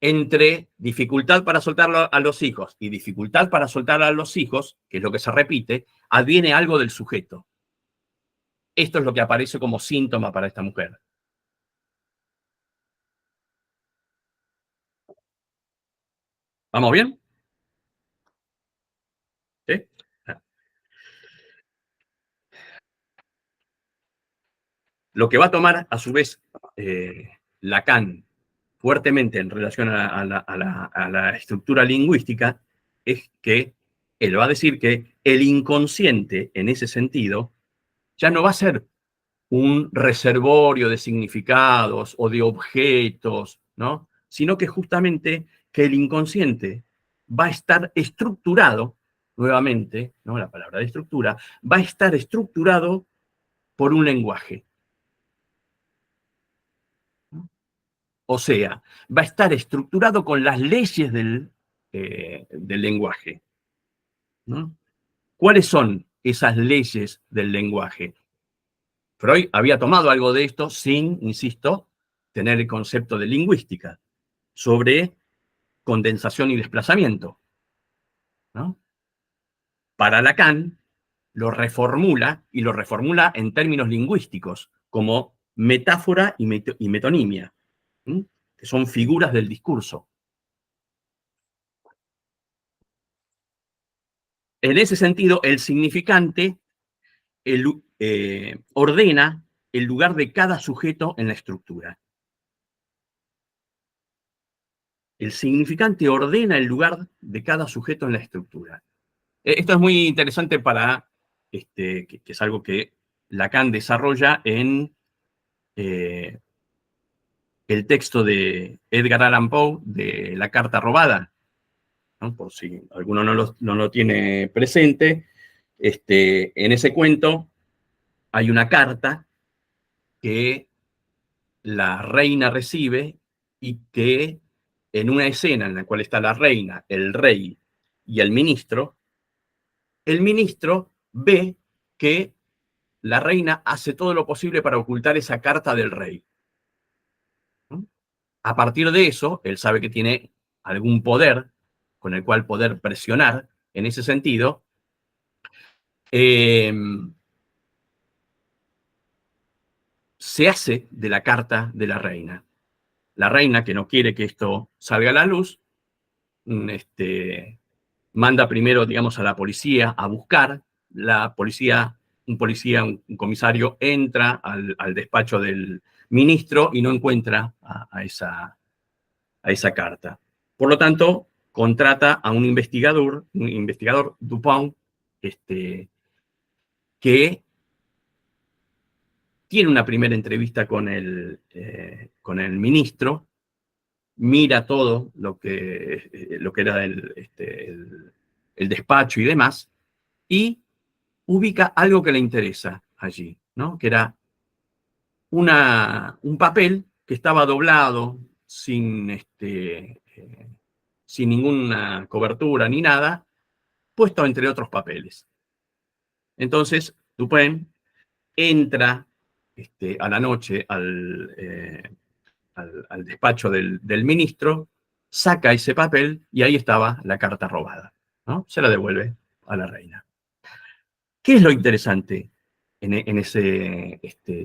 Speaker 1: Entre dificultad para soltar a los hijos y dificultad para soltar a los hijos, que es lo que se repite, adviene algo del sujeto. Esto es lo que aparece como síntoma para esta mujer. ¿Vamos bien? ¿Sí? Lo que va a tomar, a su vez, Lacan fuertemente en relación a la estructura lingüística es que él va a decir que el inconsciente, en ese sentido, ya no va a ser un reservorio de significados o de objetos, ¿no? Sino que justamente que el inconsciente va a estar estructurado, nuevamente, ¿no? La palabra de estructura, va a estar estructurado por un lenguaje. O sea, va a estar estructurado con las leyes del lenguaje, ¿no? ¿Cuáles son esas leyes del lenguaje? Freud había tomado algo de esto sin, insisto, tener el concepto de lingüística, sobre condensación y desplazamiento, ¿no? Para Lacan lo reformula, y lo reformula en términos lingüísticos, como metáfora y metonimia, ¿sí? Que son figuras del discurso. En ese sentido, el significante ordena el lugar de cada sujeto en la estructura. El significante ordena el lugar de cada sujeto en la estructura. Esto es muy interesante para, que es algo que Lacan desarrolla en el texto de Edgar Allan Poe, de La carta robada, ¿no? Por si alguno no lo tiene presente. En ese cuento hay una carta que la reina recibe y que en una escena en la cual está la reina, el rey y el ministro ve que la reina hace todo lo posible para ocultar esa carta del rey. ¿No? A partir de eso, él sabe que tiene algún poder con el cual poder presionar en ese sentido. Se hace de la carta de la reina. La reina, que no quiere que esto salga a la luz, manda primero, digamos, a la policía a buscar. La policía, un comisario, entra al despacho del ministro y no encuentra a esa carta. Por lo tanto, contrata a un investigador, Dupont, que tiene una primera entrevista con el ministro, mira todo lo que era el despacho y demás, y ubica algo que le interesa allí, ¿no? Que era un papel que estaba doblado sin ninguna cobertura ni nada, puesto entre otros papeles. Entonces, Dupin entra a la noche al despacho del ministro, saca ese papel y ahí estaba la carta robada, ¿no? Se la devuelve a la reina. ¿Qué es lo interesante en ese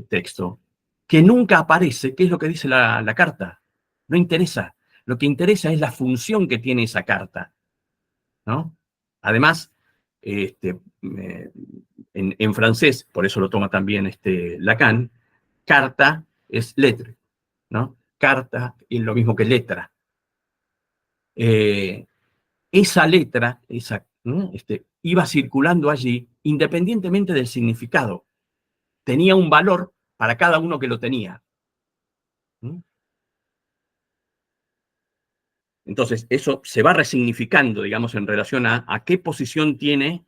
Speaker 1: texto? Que nunca aparece qué es lo que dice la carta. No interesa. Lo que interesa es la función que tiene esa carta, ¿no? Además, en francés, por eso lo toma también Lacan, carta es lettre, ¿no? Carta es lo mismo que letra. Esa letra, ¿no? Iba circulando allí independientemente del significado. Tenía un valor para cada uno que lo tenía. Entonces, eso se va resignificando, digamos, en relación a qué posición tiene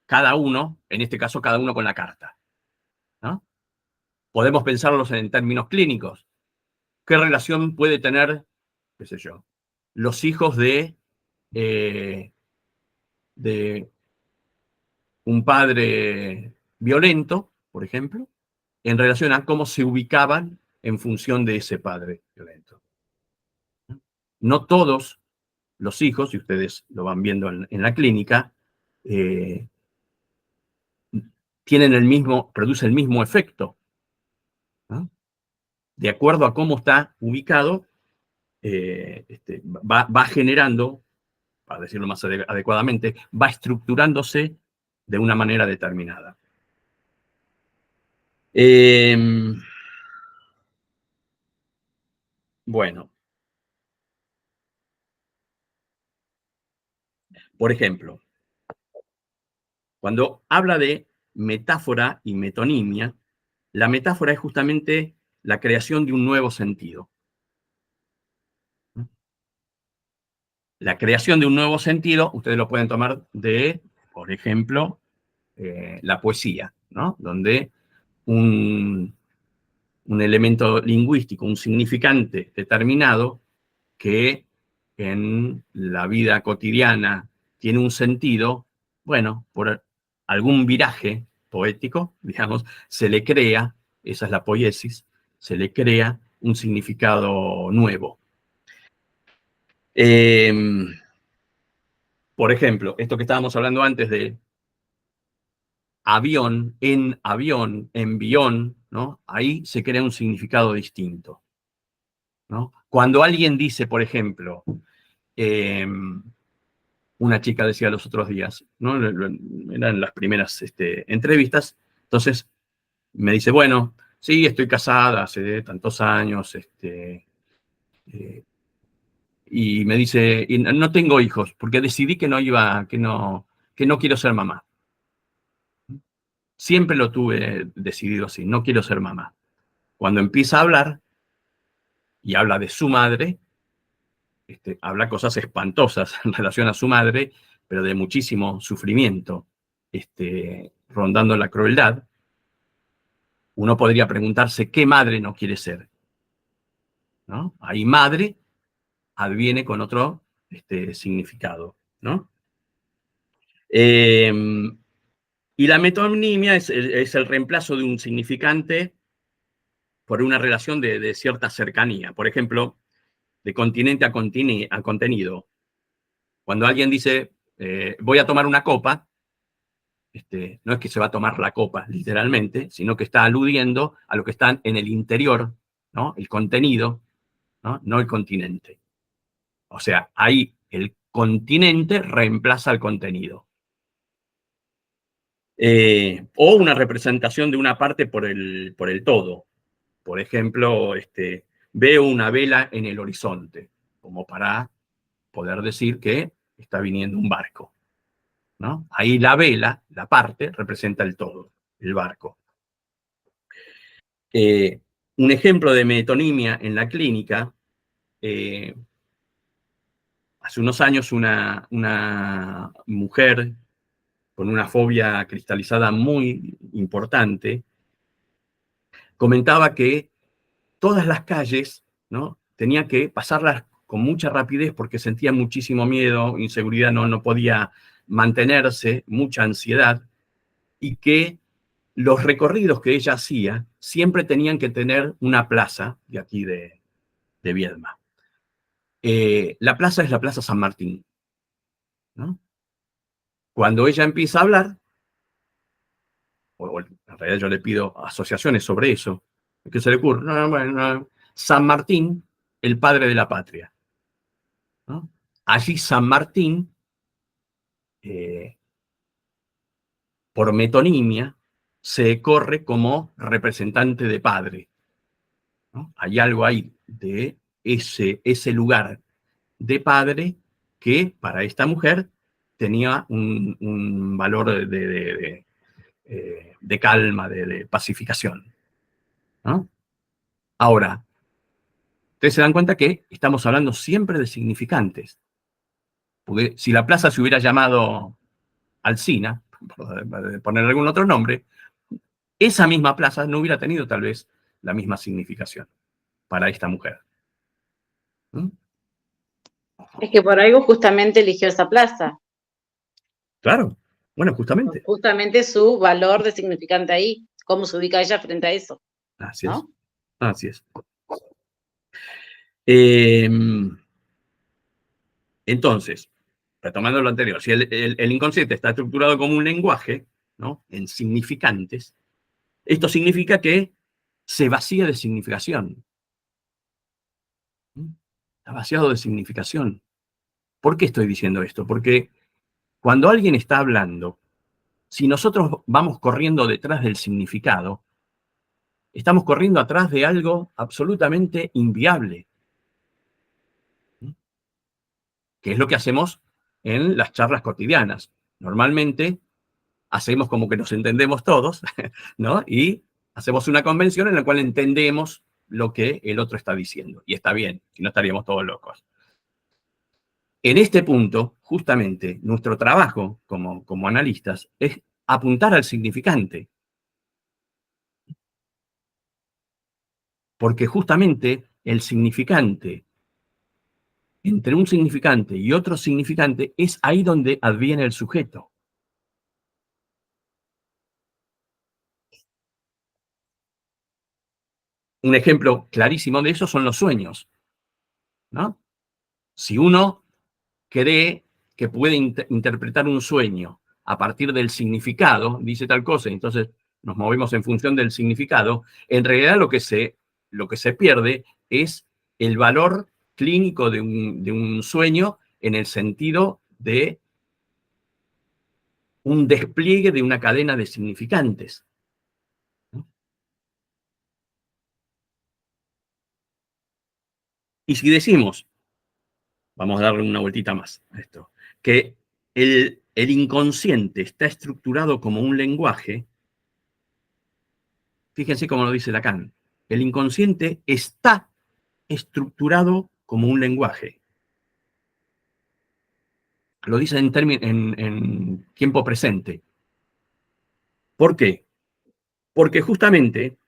Speaker 1: cada uno, en este caso, cada uno con la carta, ¿no? Podemos pensarlos en términos clínicos. ¿Qué relación puede tener, qué sé yo, los hijos de un padre violento, por ejemplo, en relación a cómo se ubicaban en función de ese padre violento? No todos los hijos, y ustedes lo van viendo en la clínica, produce el mismo efecto, ¿no? De acuerdo a cómo está ubicado, va generando, para decirlo más adecuadamente, va estructurándose de una manera determinada. Bueno. Por ejemplo, cuando habla de metáfora y metonimia, la metáfora es justamente la creación de un nuevo sentido. La creación de un nuevo sentido, ustedes lo pueden tomar de, por ejemplo, la poesía, ¿no? Donde un elemento lingüístico, un significante determinado que en la vida cotidiana tiene un sentido, bueno, por algún viraje poético, digamos, se le crea, esa es la poiesis, se le crea un significado nuevo. Por ejemplo, esto que estábamos hablando antes de avión, envión, ¿no? Ahí se crea un significado distinto, ¿no? Cuando alguien dice, por ejemplo, una chica decía los otros días, ¿no? Eran las primeras entrevistas, entonces me dice, bueno, sí, estoy casada hace tantos años, y me dice, y no tengo hijos, porque decidí que no quiero ser mamá. Siempre lo tuve decidido así, no quiero ser mamá. Cuando empieza a hablar, y habla de su madre, habla cosas espantosas en relación a su madre, pero de muchísimo sufrimiento, rondando la crueldad, uno podría preguntarse qué madre no quiere ser, ¿no? Ahí madre adviene con otro significado, ¿no? Y la metonimia es el reemplazo de un significante por una relación de cierta cercanía. Por ejemplo, de continente a contenido. Cuando alguien dice, voy a tomar una copa, no es que se va a tomar la copa, literalmente, sino que está aludiendo a lo que está en el interior, ¿no? El contenido, ¿no? No el continente. O sea, ahí el continente reemplaza al contenido. O una representación de una parte por el todo. Por ejemplo, veo una vela en el horizonte, como para poder decir que está viniendo un barco, ¿no? Ahí la vela, la parte, representa el todo, el barco. Un ejemplo de metonimia en la clínica, hace unos años una mujer con una fobia cristalizada muy importante comentaba que todas las calles, ¿no? Tenía que pasarlas con mucha rapidez porque sentía muchísimo miedo, inseguridad, no podía mantenerse, mucha ansiedad, y que los recorridos que ella hacía siempre tenían que tener una plaza de aquí de Viedma. La plaza es la Plaza San Martín, ¿no? Cuando ella empieza a hablar, o en realidad yo le pido asociaciones sobre eso, que se le ocurre, no, San Martín, el padre de la patria, ¿no? Allí San Martín, por metonimia, se corre como representante de padre, ¿no? Hay algo ahí de ese lugar de padre que para esta mujer tenía un valor de calma, de pacificación, ¿no? Ahora, ustedes se dan cuenta que estamos hablando siempre de significantes. Porque si la plaza se hubiera llamado Alsina, por poner algún otro nombre, esa misma plaza no hubiera tenido tal vez la misma significación para esta mujer. ¿Mm?
Speaker 6: Es que por algo justamente eligió esa plaza.
Speaker 1: Claro, bueno, justamente.
Speaker 6: Justamente su valor de significante ahí, cómo se ubica ella frente a eso.
Speaker 1: Así es.
Speaker 6: ¿No?
Speaker 1: Así es. Entonces, retomando lo anterior, si el inconsciente está estructurado como un lenguaje, ¿no? En significantes, esto significa que se vacía de significación. Está vaciado de significación. ¿Por qué estoy diciendo esto? Porque cuando alguien está hablando, si nosotros vamos corriendo detrás del significado, estamos corriendo atrás de algo absolutamente inviable, que es lo que hacemos en las charlas cotidianas. Normalmente hacemos como que nos entendemos todos, ¿no? Y Hacemos una convención en la cual entendemos lo que el otro está diciendo. Y está bien, si no estaríamos todos locos. En este punto, justamente, nuestro trabajo como analistas es apuntar al significante. Porque justamente el significante, entre un significante y otro significante, es ahí donde adviene el sujeto. Un ejemplo clarísimo de eso son los sueños, ¿no? Si uno cree que puede interpretar un sueño a partir del significado, dice tal cosa, entonces nos movemos en función del significado, en realidad lo que se pierde es el valor clínico de un sueño en el sentido de un despliegue de una cadena de significantes. Y si decimos, vamos a darle una vueltita más a esto, que el inconsciente está estructurado como un lenguaje, fíjense cómo lo dice Lacan, el inconsciente está estructurado como un lenguaje. Lo dice en tiempo presente. ¿Por qué? Porque justamente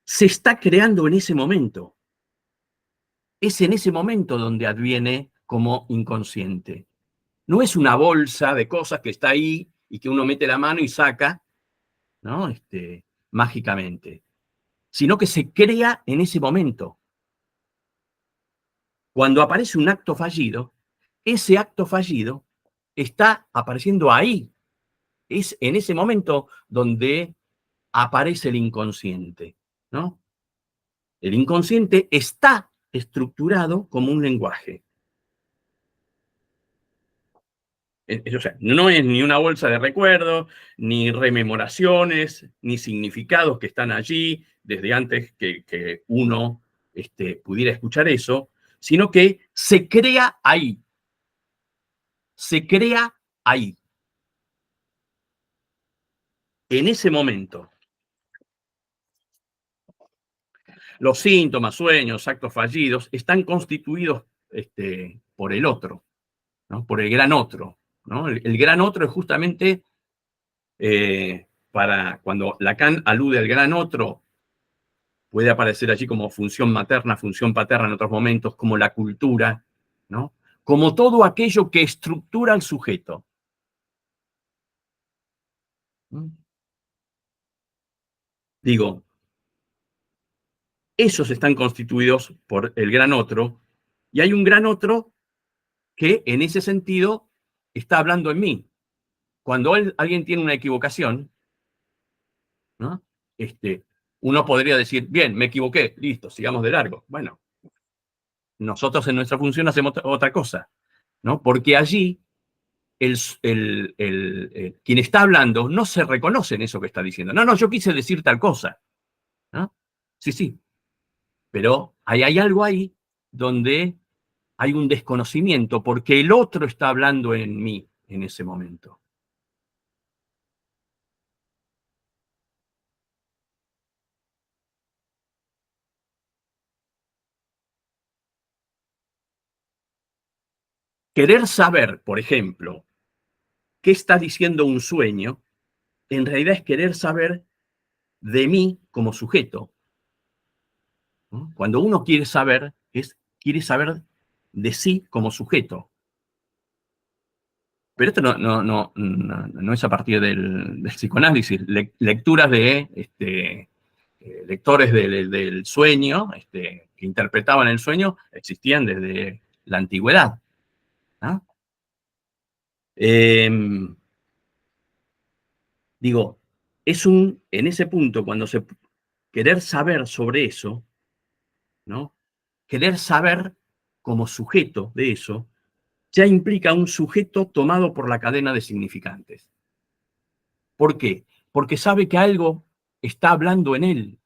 Speaker 1: se está creando en ese momento. Es en ese momento donde adviene como inconsciente. No es una bolsa de cosas que está ahí y que uno mete la mano y saca, ¿no? Mágicamente. Sino que se crea en ese momento. Cuando aparece un acto fallido, ese acto fallido está apareciendo ahí. Es en ese momento donde aparece el inconsciente, ¿no? El inconsciente está estructurado como un lenguaje. O sea, no es ni una bolsa de recuerdos, ni rememoraciones, ni significados que están allí desde antes que uno pudiera escuchar eso, sino que se crea ahí. Se crea ahí. En ese momento. Los síntomas, sueños, actos fallidos están constituidos por el otro, ¿no? Por el gran otro, ¿no? El gran otro es justamente para cuando Lacan alude al gran otro, puede aparecer allí como función materna, función paterna en otros momentos, como la cultura, ¿no? Como todo aquello que estructura al sujeto. Digo, esos están constituidos por el gran otro, y hay un gran otro que en ese sentido está hablando en mí. Cuando alguien tiene una equivocación, ¿no? Uno podría decir, bien, me equivoqué, listo, sigamos de largo. Bueno, nosotros en nuestra función hacemos otra cosa, ¿no? Porque allí quien está hablando no se reconoce en eso que está diciendo. No, yo quise decir tal cosa, ¿no? Sí, pero hay algo ahí donde hay un desconocimiento porque el otro está hablando en mí en ese momento. Querer saber, por ejemplo, qué está diciendo un sueño, en realidad es querer saber de mí como sujeto. ¿No? Cuando uno quiere saber, quiere saber de sí como sujeto. Pero esto no es a partir del psicoanálisis. Lecturas de lectores del sueño, que interpretaban el sueño, existían desde la antigüedad. ¿No? Digo, en ese punto, cuando querer saber sobre eso, ¿no? Querer saber como sujeto de eso, ya implica un sujeto tomado por la cadena de significantes. ¿Por qué? Porque sabe que algo está hablando en él.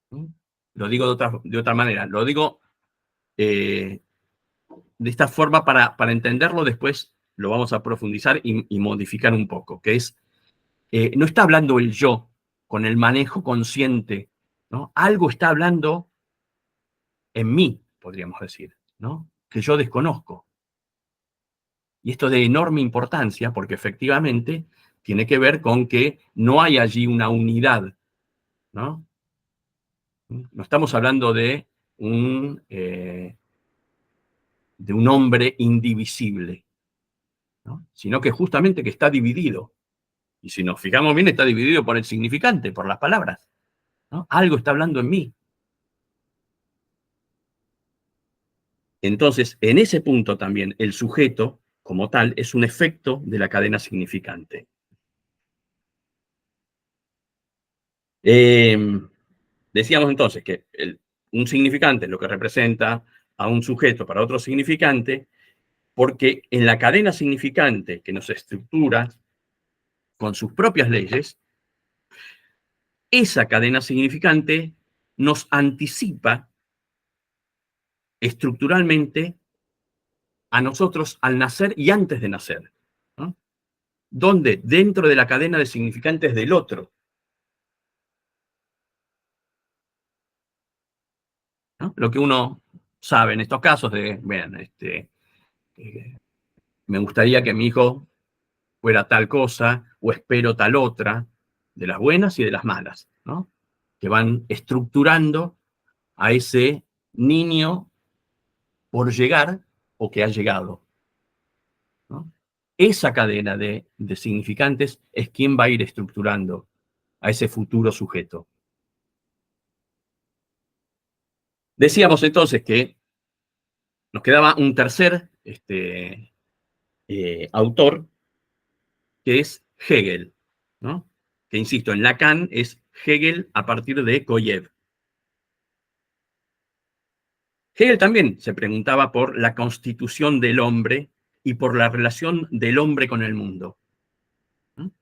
Speaker 1: ¿Mm? Lo digo de otra manera, lo digo de esta forma para entenderlo, después lo vamos a profundizar y modificar un poco, que es no está hablando el yo con el manejo consciente, ¿no? Algo está hablando en mí, podríamos decir, ¿no? Que yo desconozco. Y esto de enorme importancia porque efectivamente tiene que ver con que no hay allí una unidad, ¿no? No estamos hablando de un hombre indivisible, ¿no? Sino que justamente que está dividido. Y si nos fijamos bien, está dividido por el significante, por las palabras, ¿no? Algo está hablando en mí. Entonces, en ese punto también, el sujeto, como tal, es un efecto de la cadena significante. Decíamos entonces que un significante es lo que representa a un sujeto para otro significante, porque en la cadena significante que nos estructura con sus propias leyes, esa cadena significante nos anticipa estructuralmente a nosotros al nacer y antes de nacer, ¿no? Donde dentro de la cadena de significantes del otro, ¿no? Lo que uno sabe en estos casos de, vean, me gustaría que mi hijo fuera tal cosa o espero tal otra, de las buenas y de las malas, ¿no? Que van estructurando a ese niño por llegar o que ha llegado, ¿no? Esa cadena de significantes es quien va a ir estructurando a ese futuro sujeto. Decíamos entonces que nos quedaba un tercer autor, que es Hegel, ¿no? Que insisto, en Lacan es Hegel a partir de Koyev. Hegel también se preguntaba por la constitución del hombre y por la relación del hombre con el mundo. ¿No?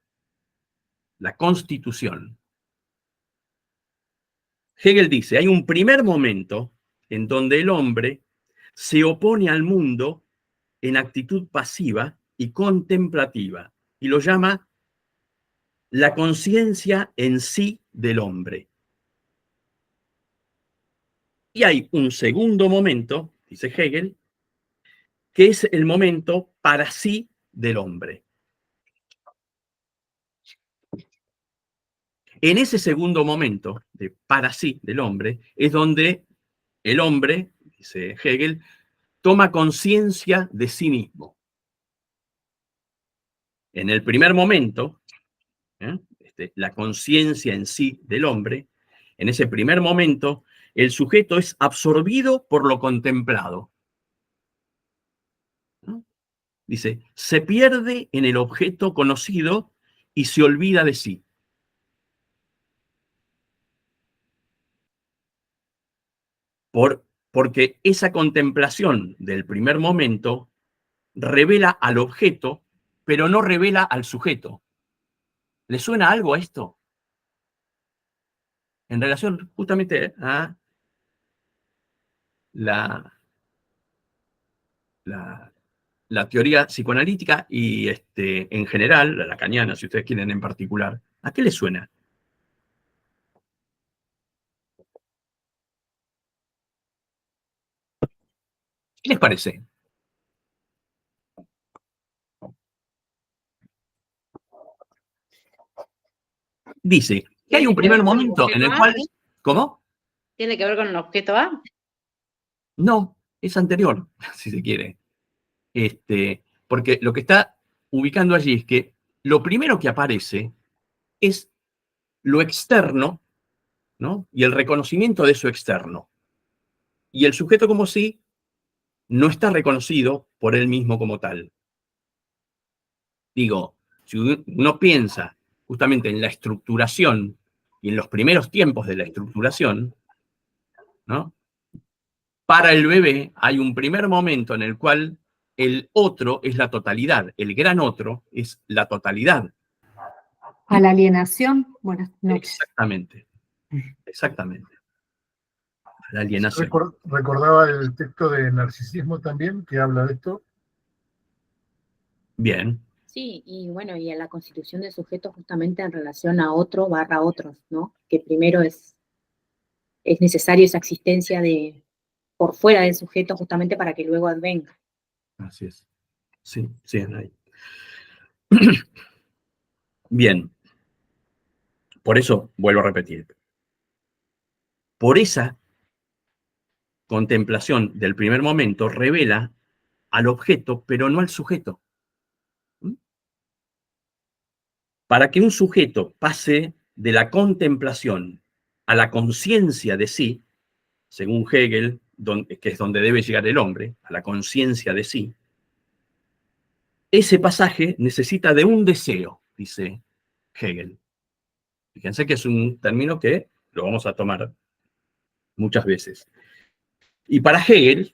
Speaker 1: La constitución. Hegel dice, hay un primer momento en donde el hombre se opone al mundo en actitud pasiva y contemplativa, y lo llama la conciencia en sí del hombre. Y hay un segundo momento, dice Hegel, que es el momento para sí del hombre. En ese segundo momento, de para sí del hombre, es donde el hombre, dice Hegel, toma conciencia de sí mismo. En el primer momento, la conciencia en sí del hombre, en ese primer momento, el sujeto es absorbido por lo contemplado. ¿No? Dice, se pierde en el objeto conocido y se olvida de sí. Porque esa contemplación del primer momento revela al objeto, pero no revela al sujeto. ¿Le suena algo a esto? En relación justamente a la teoría psicoanalítica y en general, la lacaniana, si ustedes quieren en particular. ¿A qué le suena? ¿Qué les parece? Dice que hay un primer momento en el cual... ¿Cómo?
Speaker 6: ¿Tiene que ver con el objeto A?
Speaker 1: No, es anterior, si se quiere. Porque lo que está ubicando allí es que lo primero que aparece es lo externo, ¿no? Y el reconocimiento de eso externo. Y el sujeto como sí no está reconocido por él mismo como tal. Digo, si uno piensa justamente en la estructuración y en los primeros tiempos de la estructuración, ¿no? Para el bebé hay un primer momento en el cual el otro es la totalidad, el gran otro es la totalidad.
Speaker 11: A la alienación, buenas noches.
Speaker 1: Exactamente, exactamente. A la alienación.
Speaker 5: Recordaba el texto de Narcisismo también, que habla de esto.
Speaker 1: Bien.
Speaker 4: Sí, y bueno, y en la constitución del sujeto justamente en relación a otro barra otros, ¿no? Que primero es necesario esa existencia de por fuera del sujeto justamente para que luego advenga.
Speaker 1: Así es. Sí, sí, Anaí. Bien, por eso vuelvo a repetir. Por esa contemplación del primer momento revela al objeto, pero no al sujeto. ¿Mm? Para que un sujeto pase de la contemplación a la conciencia de sí, según Hegel, que es donde debe llegar el hombre, a la conciencia de sí, ese pasaje necesita de un deseo, dice Hegel. Fíjense que es un término que lo vamos a tomar muchas veces. Y para Hegel,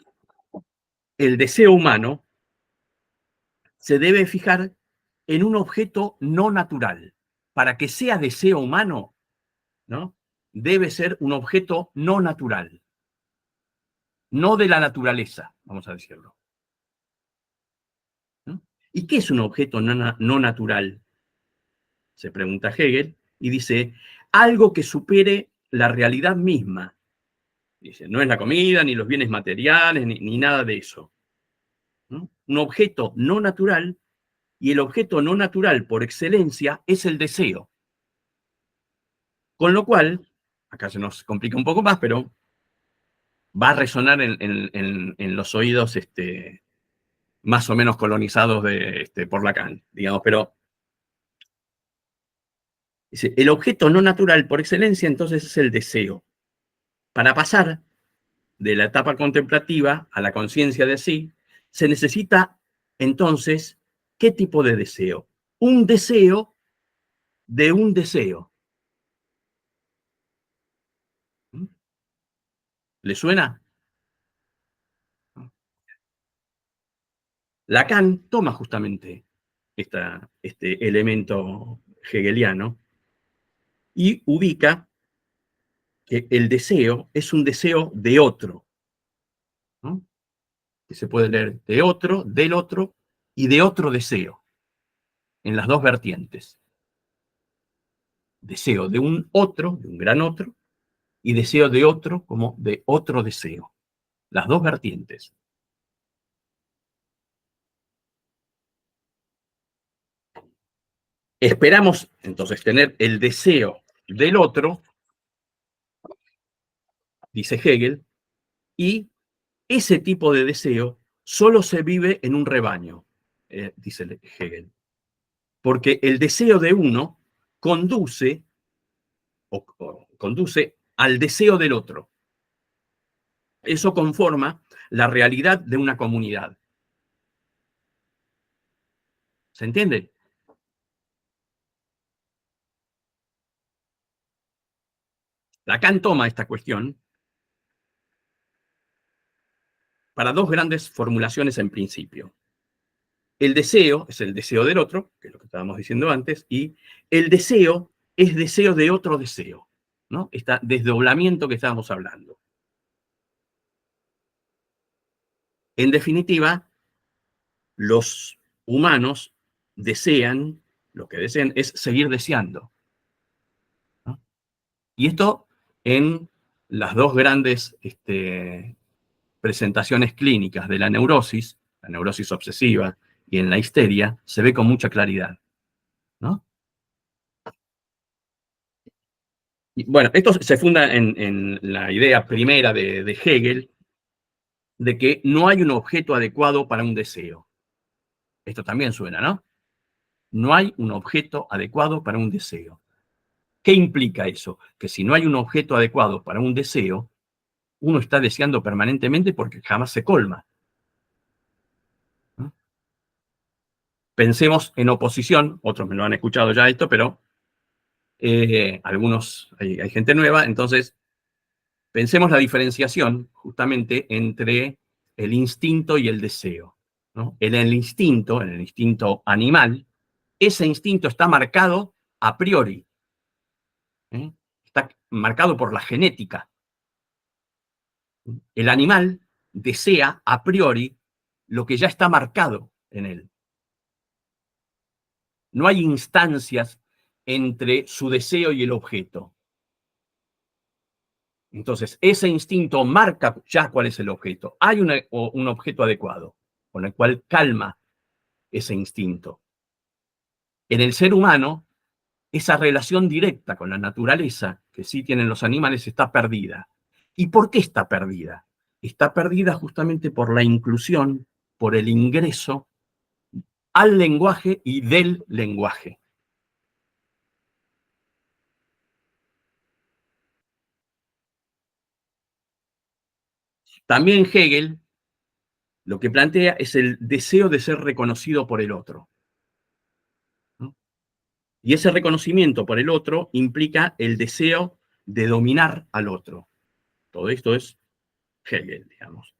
Speaker 1: el deseo humano se debe fijar en un objeto no natural. Para que sea deseo humano, ¿no? Debe ser un objeto no natural, no de la naturaleza, vamos a decirlo. ¿No? ¿Y qué es un objeto no natural? Se pregunta Hegel, y dice, algo que supere la realidad misma. Dice, no es la comida, ni los bienes materiales, ni nada de eso. ¿No? Un objeto no natural, y el objeto no natural por excelencia es el deseo. Con lo cual, acá se nos complica un poco más, pero va a resonar en los oídos más o menos colonizados por Lacan, digamos, pero dice, el objeto no natural por excelencia entonces es el deseo. Para pasar de la etapa contemplativa a la conciencia de sí, se necesita entonces, ¿qué tipo de deseo? Un deseo de un deseo. ¿Mm? ¿Le suena? Lacan toma justamente este elemento hegeliano y ubica que el deseo es un deseo de otro, ¿no? Que se puede leer de otro, del otro y de otro deseo, en las dos vertientes. Deseo de un otro, de un gran otro, y deseo de otro como de otro deseo. Las dos vertientes. Esperamos entonces tener el deseo del otro, dice Hegel, y ese tipo de deseo solo se vive en un rebaño, dice Hegel. Porque el deseo de uno conduce al deseo del otro. Eso conforma la realidad de una comunidad. ¿Se entiende? Lacan toma esta cuestión para dos grandes formulaciones en principio. El deseo es el deseo del otro, que es lo que estábamos diciendo antes, y el deseo es deseo de otro deseo, ¿no? Este desdoblamiento que estábamos hablando. En definitiva, los humanos desean, lo que desean es seguir deseando, ¿no? Y esto en las dos grandes presentaciones clínicas de la neurosis obsesiva y en la histeria, se ve con mucha claridad, ¿no? Y bueno, esto se funda en la idea primera de Hegel, de que no hay un objeto adecuado para un deseo. Esto también suena, ¿no? No hay un objeto adecuado para un deseo. ¿Qué implica eso? Que si no hay un objeto adecuado para un deseo, uno está deseando permanentemente porque jamás se colma, ¿no? Pensemos en oposición, otros me lo han escuchado ya esto, pero algunos, hay gente nueva, entonces pensemos la diferenciación justamente entre el instinto y el deseo, ¿no? En el instinto animal, ese instinto está marcado a priori, ¿eh? Está marcado por la genética. El animal desea a priori lo que ya está marcado en él. No hay instancias entre su deseo y el objeto. Entonces, ese instinto marca ya cuál es el objeto. Hay un objeto adecuado, con el cual calma ese instinto. En el ser humano, esa relación directa con la naturaleza que sí tienen los animales está perdida. ¿Y por qué está perdida? Está perdida justamente por la inclusión, por el ingreso al lenguaje y del lenguaje. También Hegel lo que plantea es el deseo de ser reconocido por el otro, ¿no? Y ese reconocimiento por el otro implica el deseo de dominar al otro. Todo esto es Hegel, digamos.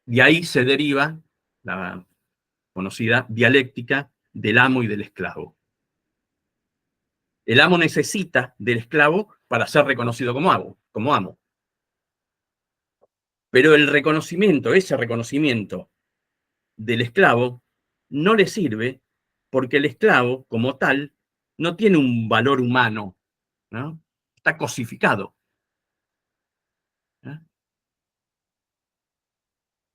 Speaker 1: De ahí se deriva la conocida dialéctica del amo y del esclavo. El amo necesita del esclavo para ser reconocido como amo. Pero el reconocimiento, ese reconocimiento del esclavo, no le sirve porque el esclavo, como tal, no tiene un valor humano, ¿no? Está cosificado, ¿no?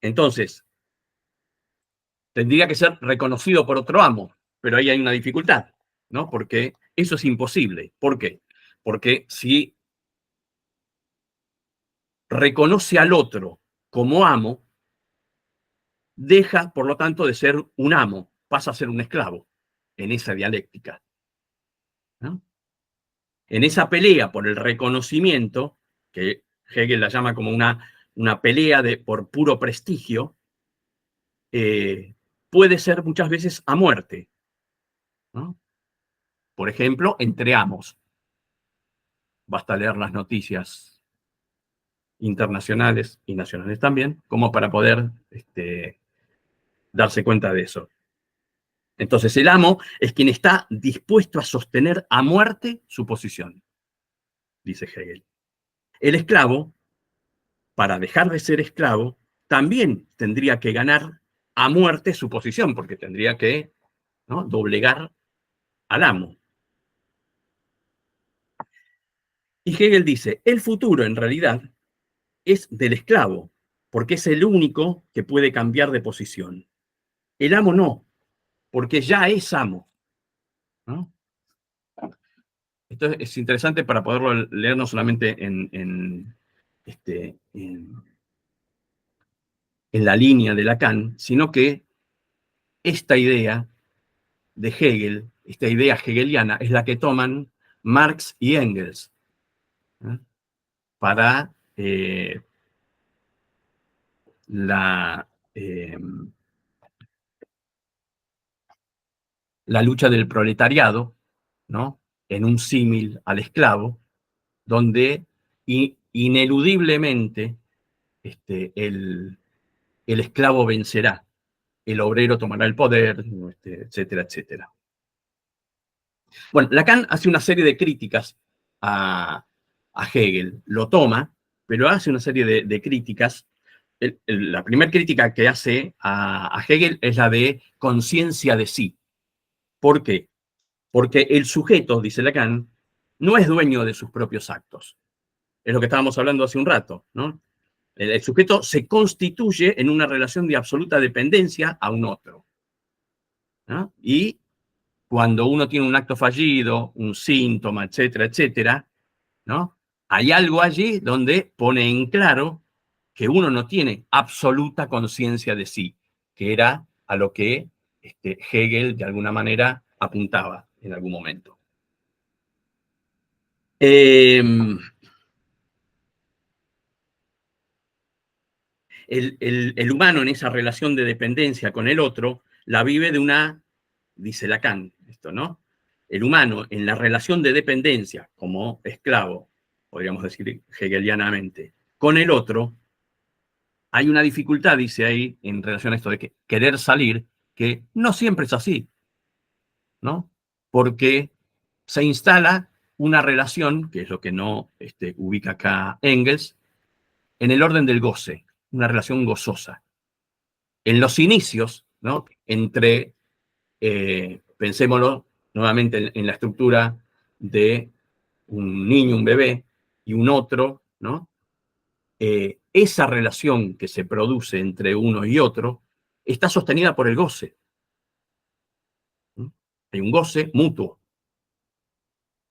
Speaker 1: Entonces, tendría que ser reconocido por otro amo, pero ahí hay una dificultad, ¿no? Porque eso es imposible. ¿Por qué? Porque si reconoce al otro como amo, deja, por lo tanto, de ser un amo, pasa a ser un esclavo en esa dialéctica, ¿no? En esa pelea por el reconocimiento, que Hegel la llama como una pelea por puro prestigio, puede ser muchas veces a muerte, ¿no? Por ejemplo, entre amos. Basta leer las noticias internacionales y nacionales también, como para poder darse cuenta de eso. Entonces, el amo es quien está dispuesto a sostener a muerte su posición, dice Hegel. El esclavo, para dejar de ser esclavo, también tendría que ganar a muerte su posición, porque tendría que, ¿no?, doblegar al amo. Y Hegel dice, el futuro en realidad es del esclavo, porque es el único que puede cambiar de posición. El amo no, porque ya es amo, ¿no? Esto es interesante para poderlo leer no solamente en la línea de Lacan, sino que esta idea de Hegel, esta idea hegeliana, es la que toman Marx y Engels, ¿eh?, para la lucha del proletariado, ¿no?, en un símil al esclavo, donde ineludiblemente el esclavo vencerá, el obrero tomará el poder, etcétera, etcétera. Bueno, Lacan hace una serie de críticas a Hegel, lo toma, pero hace una serie de críticas. La primera crítica que hace a Hegel es la de conciencia de sí. ¿Por qué? Porque el sujeto, dice Lacan, no es dueño de sus propios actos. Es lo que estábamos hablando hace un rato, ¿no? El sujeto se constituye en una relación de absoluta dependencia a un otro, ¿no? Y cuando uno tiene un acto fallido, un síntoma, etcétera, etcétera, ¿no?, hay algo allí donde pone en claro que uno no tiene absoluta conciencia de sí, que era a lo que Hegel de alguna manera apuntaba en algún momento. El humano en esa relación de dependencia con el otro la vive dice Lacan, esto, ¿no? El humano en la relación de dependencia como esclavo, podríamos decir hegelianamente, con el otro, hay una dificultad, dice ahí, en relación a esto de querer salir, que no siempre es así, ¿no? Porque se instala una relación, que es lo que no ubica acá Engels, en el orden del goce, una relación gozosa. En los inicios, ¿no?, entre pensémoslo nuevamente en la estructura de un niño, un bebé, y un otro, ¿no? Esa relación que se produce entre uno y otro está sostenida por el goce. ¿Mm? Hay un goce mutuo.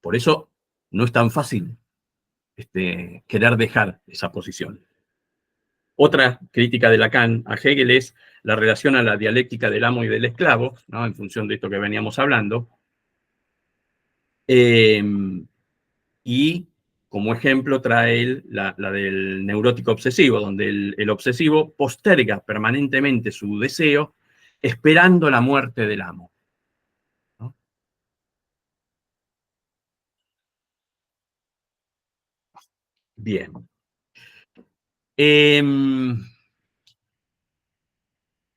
Speaker 1: Por eso no es tan fácil querer dejar esa posición. Otra crítica de Lacan a Hegel es la relación a la dialéctica del amo y del esclavo, ¿no? En función de esto que veníamos hablando. Y como ejemplo trae él la del neurótico obsesivo, donde el obsesivo posterga permanentemente su deseo esperando la muerte del amo, ¿no? Bien.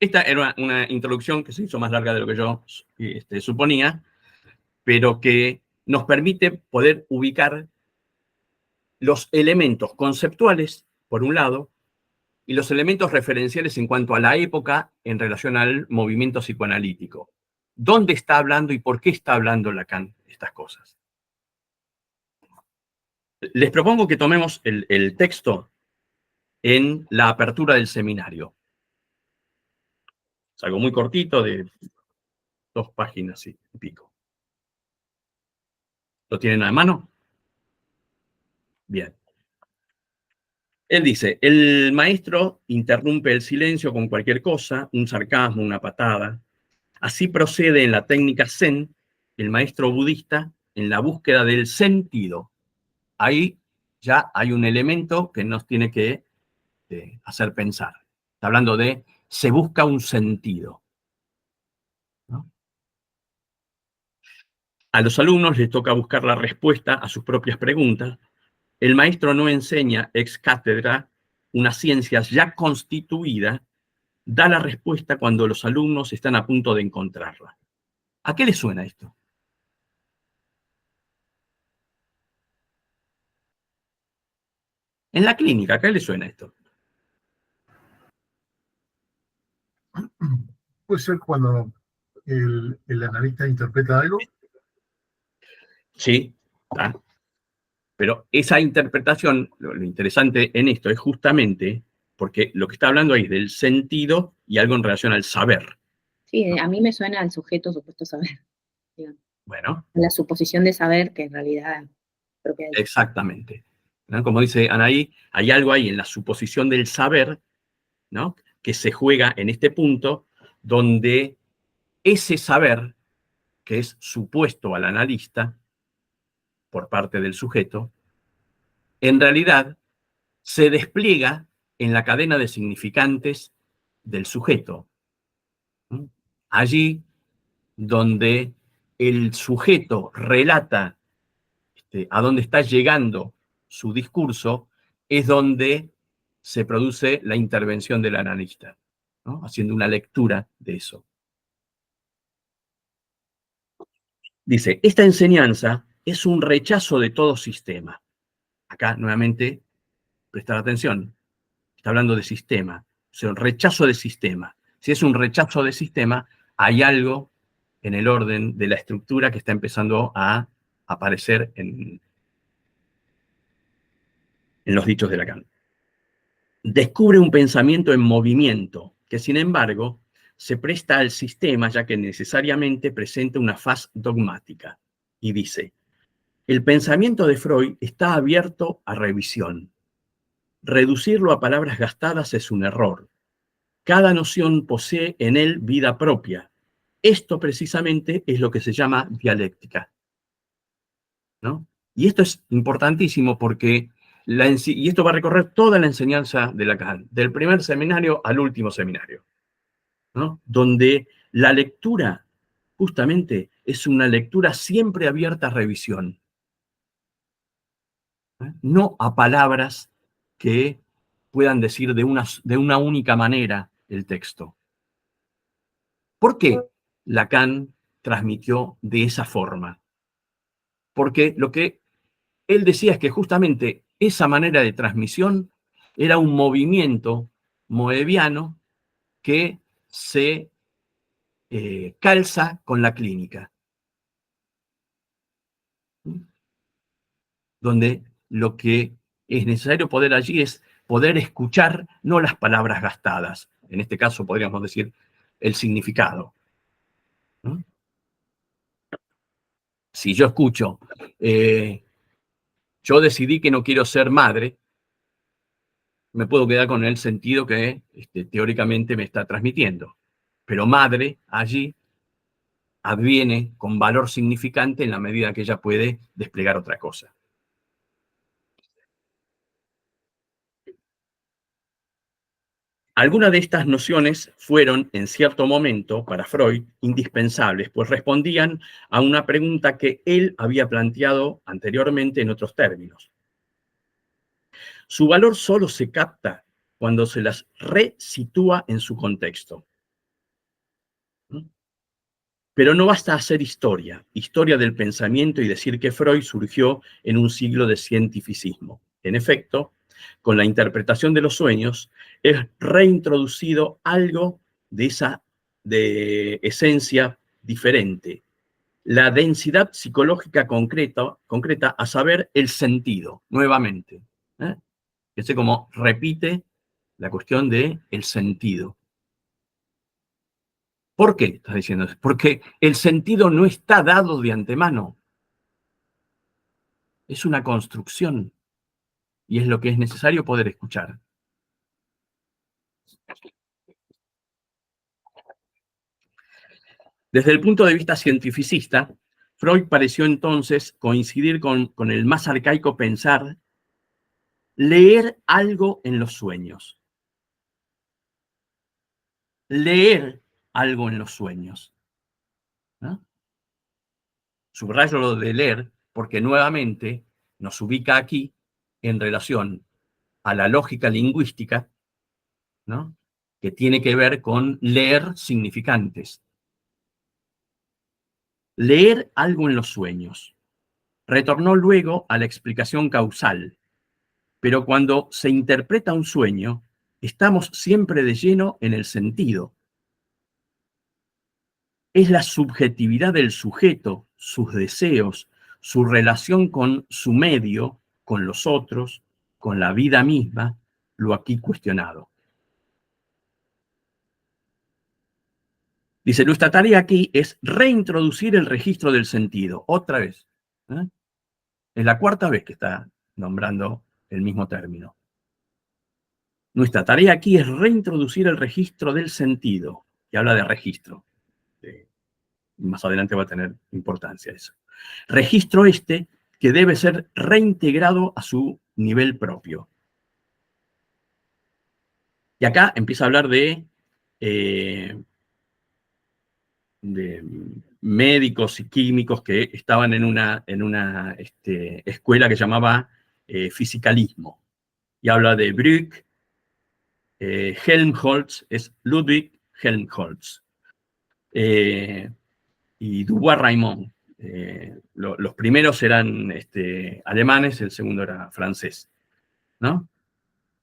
Speaker 1: Esta era una introducción que se hizo más larga de lo que yo suponía, pero que nos permite poder ubicar los elementos conceptuales, por un lado, y los elementos referenciales en cuanto a la época en relación al movimiento psicoanalítico. ¿Dónde está hablando y por qué está hablando Lacan estas cosas? Les propongo que tomemos el texto en la apertura del seminario. Es algo muy cortito, de 2 páginas y pico. ¿Lo tienen a mano? Bien. Él dice, el maestro interrumpe el silencio con cualquier cosa, un sarcasmo, una patada. Así procede en la técnica Zen el maestro budista en la búsqueda del sentido. Ahí ya hay un elemento que nos tiene que hacer pensar. Está hablando de se busca un sentido, ¿no? A los alumnos les toca buscar la respuesta a sus propias preguntas. El maestro no enseña ex cátedra una ciencia ya constituida, da la respuesta cuando los alumnos están a punto de encontrarla. ¿A qué les suena esto? En la clínica, ¿a qué les suena esto?
Speaker 5: Puede ser cuando el analista interpreta algo.
Speaker 1: Sí, ¿tá? Pero esa interpretación, lo interesante en esto es justamente porque lo que está hablando ahí es del sentido y algo en relación al saber.
Speaker 4: Sí, a mí me suena al sujeto supuesto saber, digamos.
Speaker 1: Bueno.
Speaker 4: La suposición de saber que en realidad propia de...
Speaker 1: Exactamente, ¿no? Como dice Anaí, hay algo ahí en la suposición del saber, ¿no? Que se juega en este punto donde ese saber, que es supuesto al analista por parte del sujeto, en realidad se despliega en la cadena de significantes del sujeto. ¿Mm? Allí donde el sujeto relata a dónde está llegando su discurso, es donde se produce la intervención del analista, ¿no? Haciendo una lectura de eso. Dice, esta enseñanza es un rechazo de todo sistema. Acá, nuevamente, prestar atención. Está hablando de sistema. O sea, un rechazo de sistema. Si es un rechazo de sistema, hay algo en el orden de la estructura que está empezando a aparecer en los dichos de Lacan. Descubre un pensamiento en movimiento, que sin embargo se presta al sistema ya que necesariamente presenta una faz dogmática. Y dice, el pensamiento de Freud está abierto a revisión. Reducirlo a palabras gastadas es un error. Cada noción posee en él vida propia. Esto precisamente es lo que se llama dialéctica, ¿no? Y esto es importantísimo porque y esto va a recorrer toda la enseñanza de Lacan, del primer seminario al último seminario, ¿no? Donde la lectura justamente es una lectura siempre abierta a revisión, ¿eh? No a palabras que puedan decir de una única manera el texto. ¿Por qué Lacan transmitió de esa forma? Porque lo que él decía es que justamente esa manera de transmisión era un movimiento moebiano que se calza con la clínica. Donde lo que es necesario poder allí es poder escuchar no las palabras gastadas, en este caso podríamos decir el significado. ¿No? Si yo escucho, yo decidí que no quiero ser madre, me puedo quedar con el sentido que teóricamente me está transmitiendo. Pero madre allí adviene con valor significante en la medida que ella puede desplegar otra cosa. Algunas de estas nociones fueron, en cierto momento, para Freud, indispensables, pues respondían a una pregunta que él había planteado anteriormente en otros términos. Su valor solo se capta cuando se las resitúa en su contexto. Pero no basta hacer historia del pensamiento y decir que Freud surgió en un siglo de cientificismo. En efecto, con la interpretación de los sueños, es reintroducido algo de esencia diferente. La densidad psicológica concreta, a saber, el sentido, nuevamente. Fíjense cómo repite la cuestión del sentido. ¿Por qué estás diciendo eso? Porque el sentido no está dado de antemano. Es una construcción. Y es lo que es necesario poder escuchar. Desde el punto de vista cientificista, Freud pareció entonces coincidir con el más arcaico pensar, leer algo en los sueños. Leer algo en los sueños. ¿No? Subrayo lo de leer porque nuevamente nos ubica aquí en relación a la lógica lingüística, ¿no? Que tiene que ver con leer significantes. Leer algo en los sueños. Retornó luego a la explicación causal, pero cuando se interpreta un sueño, estamos siempre de lleno en el sentido. Es la subjetividad del sujeto, sus deseos, su relación con su medio, con los otros, con la vida misma, lo aquí cuestionado. Dice, nuestra tarea aquí es reintroducir el registro del sentido, otra vez. Es la cuarta vez que está nombrando el mismo término. Nuestra tarea aquí es reintroducir el registro del sentido, que habla de registro. Más adelante va a tener importancia eso. Registro que debe ser reintegrado a su nivel propio. Y acá empieza a hablar de médicos y químicos que estaban en una escuela que llamaba fisicalismo. Y habla de Brück, Helmholtz, es Ludwig Helmholtz, y Dubois-Reymond. Los primeros eran alemanes, el segundo era francés, ¿no?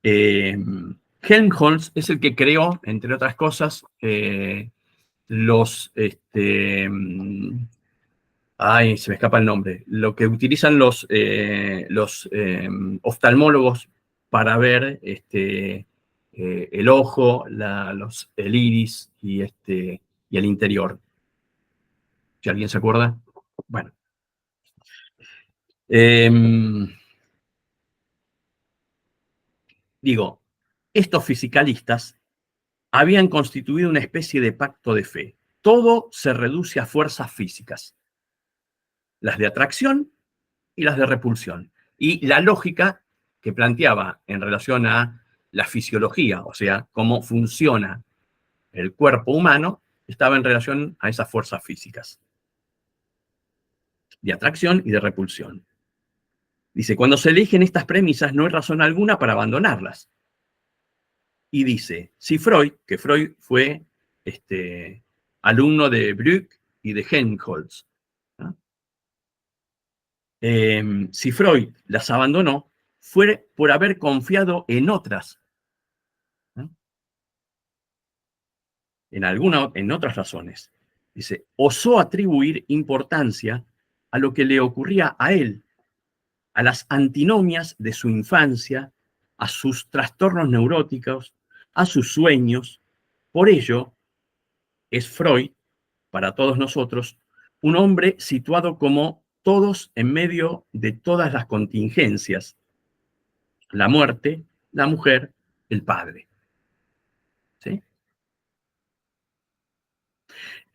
Speaker 1: Helmholtz es el que creó, entre otras cosas, ay, se me escapa el nombre, lo que utilizan los oftalmólogos para ver el ojo, el iris y el interior. ¿Si alguien se acuerda? Bueno. Digo, estos fisicalistas habían constituido una especie de pacto de fe. Todo se reduce a fuerzas físicas. Las de atracción y las de repulsión. Y la lógica que planteaba en relación a la fisiología, o sea, cómo funciona el cuerpo humano, estaba en relación a esas fuerzas físicas. De atracción y de repulsión. Dice, cuando se eligen estas premisas no hay razón alguna para abandonarlas. Y dice, si Freud, que Freud fue alumno de Brück y de Helmholtz, ¿no? Si Freud las abandonó, fue por haber confiado en otras, ¿no? En otras razones. Dice, osó atribuir importancia a lo que le ocurría a él, a las antinomias de su infancia, a sus trastornos neuróticos, a sus sueños. Por ello, es Freud, para todos nosotros, un hombre situado como todos en medio de todas las contingencias: la muerte, la mujer, el padre. ¿Sí?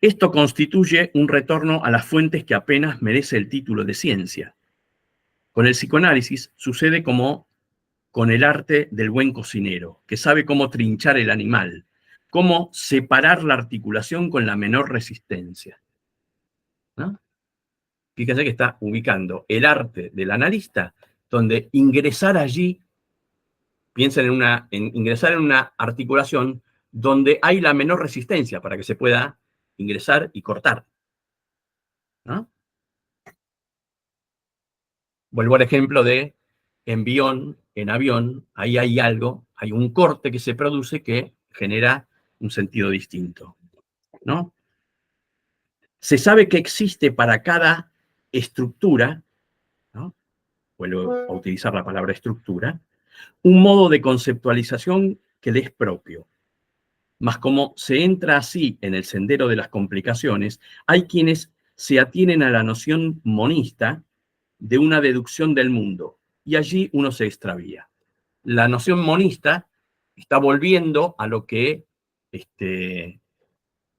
Speaker 1: Esto constituye un retorno a las fuentes que apenas merece el título de ciencia. Con el psicoanálisis sucede como con el arte del buen cocinero, que sabe cómo trinchar el animal, cómo separar la articulación con la menor resistencia, ¿no? Fíjense que está ubicando el arte del analista, donde ingresar allí, piensen en ingresar en una articulación donde hay la menor resistencia para que se pueda ingresar y cortar, ¿no? Vuelvo al ejemplo de en avión, ahí hay algo, hay un corte que se produce que genera un sentido distinto, ¿no? Se sabe que existe para cada estructura, ¿no? Vuelvo a utilizar la palabra estructura, un modo de conceptualización que le es propio. Mas como se entra así en el sendero de las complicaciones, hay quienes se atienen a la noción monista de una deducción del mundo, y allí uno se extravía. La noción monista está volviendo a lo que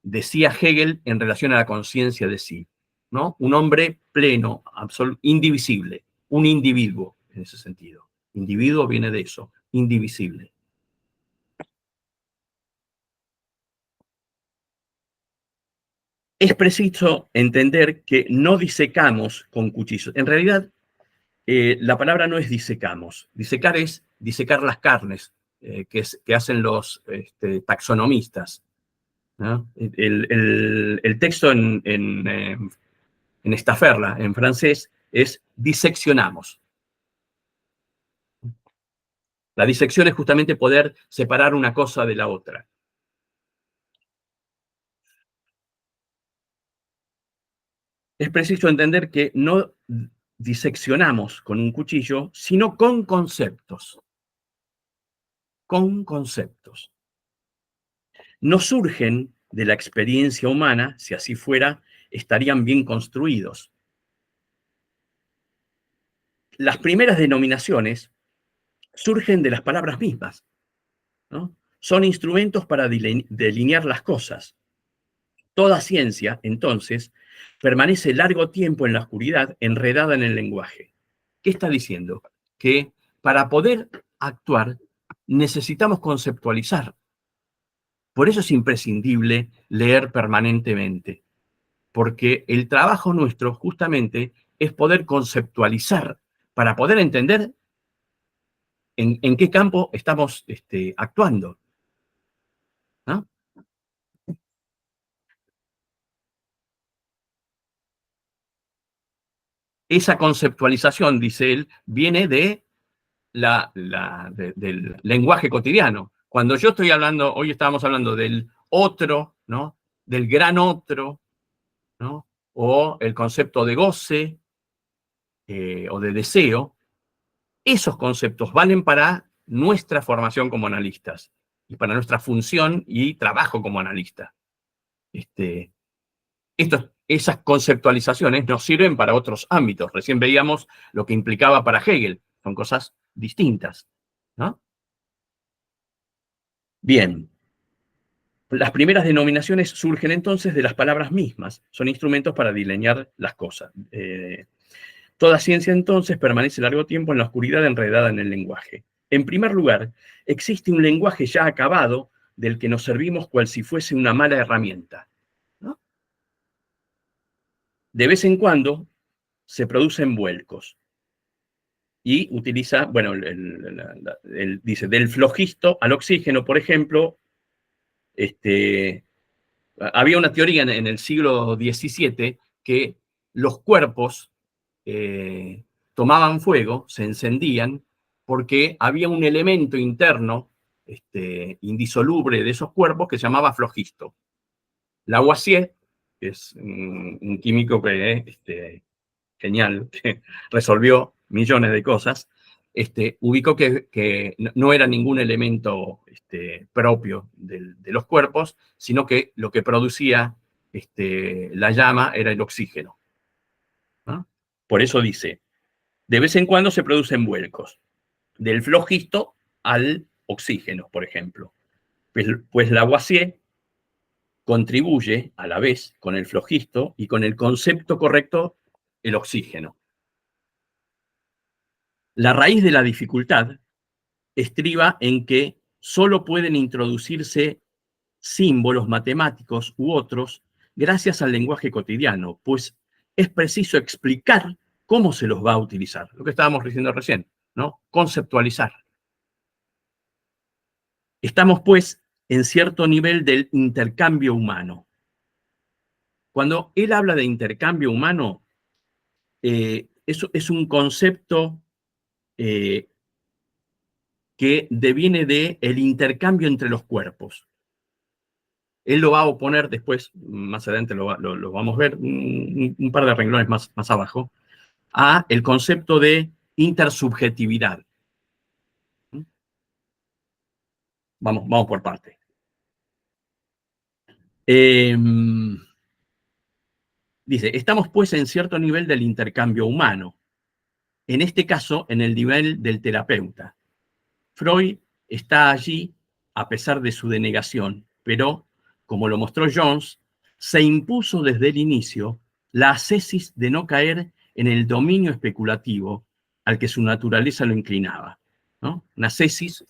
Speaker 1: decía Hegel en relación a la conciencia de sí, ¿no? Un hombre pleno, indivisible, un individuo en ese sentido. Individuo viene de eso, indivisible. Es preciso entender que no disecamos con cuchillos. En realidad, la palabra no es disecamos. Disecar es disecar las carnes, que hacen los taxonomistas, ¿no? El texto en Staferla, en francés, es diseccionamos. La disección es justamente poder separar una cosa de la otra. Es preciso entender que no diseccionamos con un cuchillo, sino con conceptos. Con conceptos. No surgen de la experiencia humana, si así fuera, estarían bien construidos. Las primeras denominaciones surgen de las palabras mismas, ¿no? Son instrumentos para delinear las cosas. Toda ciencia, entonces, permanece largo tiempo en la oscuridad, enredada en el lenguaje. ¿Qué está diciendo? Que para poder actuar necesitamos conceptualizar. Por eso es imprescindible leer permanentemente, porque el trabajo nuestro justamente es poder conceptualizar para poder entender en qué campo estamos actuando, ¿no? Esa conceptualización, dice él, viene del lenguaje cotidiano. Cuando yo estoy hablando, hoy estábamos hablando del otro, ¿no? Del gran otro, ¿no? O el concepto de goce o de deseo. Esos conceptos valen para nuestra formación como analistas y para nuestra función y trabajo como analista. Esas conceptualizaciones nos sirven para otros ámbitos. Recién veíamos lo que implicaba para Hegel. Son cosas distintas, ¿no? Bien. Las primeras denominaciones surgen entonces de las palabras mismas. Son instrumentos para delinear las cosas. Toda ciencia entonces permanece largo tiempo en la oscuridad enredada en el lenguaje. En primer lugar, existe un lenguaje ya acabado del que nos servimos cual si fuese una mala herramienta, ¿no? De vez en cuando se producen vuelcos y utiliza, bueno, dice, del flogisto al oxígeno, por ejemplo, había una teoría en el siglo XVII que los cuerpos tomaban fuego, se encendían, porque había un elemento interno indisoluble de esos cuerpos que se llamaba flogisto. Lavoisier que es un químico que, genial, que resolvió millones de cosas, ubicó que no era ningún elemento propio de los cuerpos, sino que lo que producía la llama era el oxígeno, ¿no? Por eso dice, de vez en cuando se producen vuelcos, del flogisto al oxígeno, por ejemplo. Pues Lavoisier contribuye a la vez con el flogisto y con el concepto correcto, el oxígeno. La raíz de la dificultad estriba en que solo pueden introducirse símbolos matemáticos u otros gracias al lenguaje cotidiano, pues es preciso explicar cómo se los va a utilizar. Lo que estábamos diciendo recién, ¿no? Conceptualizar. Estamos, pues, en cierto nivel del intercambio humano. Cuando él habla de intercambio humano, eso es un concepto que deviene del intercambio entre los cuerpos. Él lo va a oponer después, más adelante lo vamos a ver, un par de renglones más abajo, a el concepto de intersubjetividad. Vamos por parte. Dice, estamos pues en cierto nivel del intercambio humano, en este caso en el nivel del terapeuta. Freud está allí a pesar de su denegación, pero, como lo mostró Jones, se impuso desde el inicio la ascesis de no caer en el dominio especulativo al que su naturaleza lo inclinaba, ¿no? Una ascesis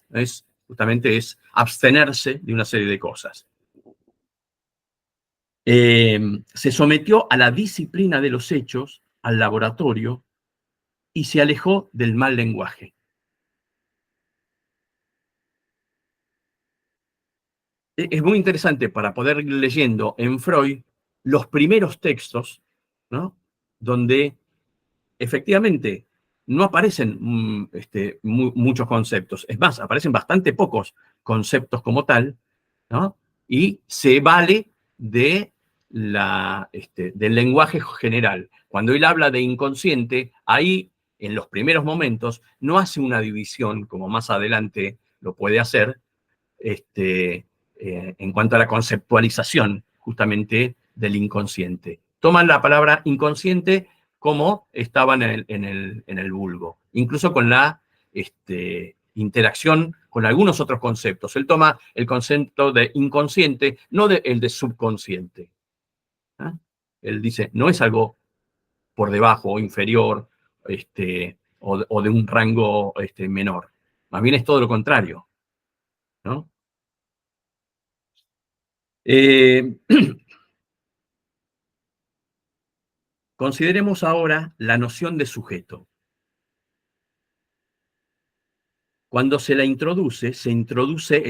Speaker 1: justamente es abstenerse de una serie de cosas. Se sometió a la disciplina de los hechos, al laboratorio, y se alejó del mal lenguaje. Es muy interesante para poder ir leyendo en Freud los primeros textos, ¿no? Donde efectivamente no aparecen muchos conceptos. Es más, aparecen bastante pocos conceptos como tal, ¿no? Y se vale del lenguaje general. Cuando él habla de inconsciente, ahí, en los primeros momentos, no hace una división, como más adelante lo puede hacer, en cuanto a la conceptualización, justamente, del inconsciente. Toman la palabra inconsciente como estaba en el vulgo, incluso con la interacción con algunos otros conceptos. Él toma el concepto de inconsciente, no el de subconsciente. ¿Ah? Él dice, no es algo por debajo o inferior o de un rango menor. Más bien es todo lo contrario, ¿no? Consideremos ahora la noción de sujeto. Cuando se introduce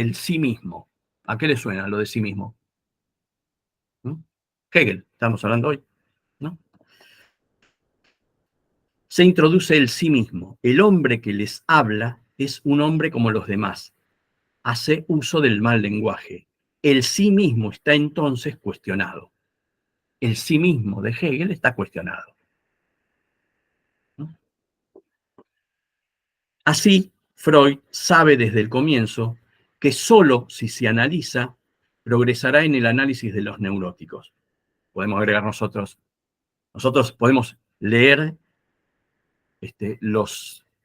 Speaker 1: el sí mismo. ¿A qué le suena lo de sí mismo? ¿Mm? Hegel, estamos hablando hoy, ¿no? Se introduce el sí mismo. El hombre que les habla es un hombre como los demás. Hace uso del mal lenguaje. El sí mismo está entonces cuestionado. El sí mismo de Hegel está cuestionado. ¿No? Así, Freud sabe desde el comienzo que solo si se analiza, progresará en el análisis de los neuróticos. Podemos agregar nosotros podemos leer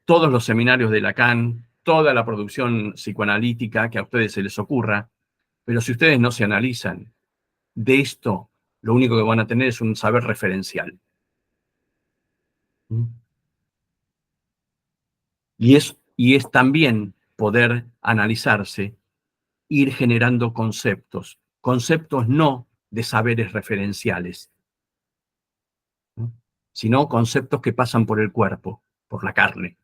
Speaker 1: todos los seminarios de Lacan, toda la producción psicoanalítica que a ustedes se les ocurra, pero si ustedes no se analizan de esto, lo único que van a tener es un saber referencial. Y es también poder analizarse, ir generando conceptos no de saberes referenciales, ¿no? Sino conceptos que pasan por el cuerpo, por la carne.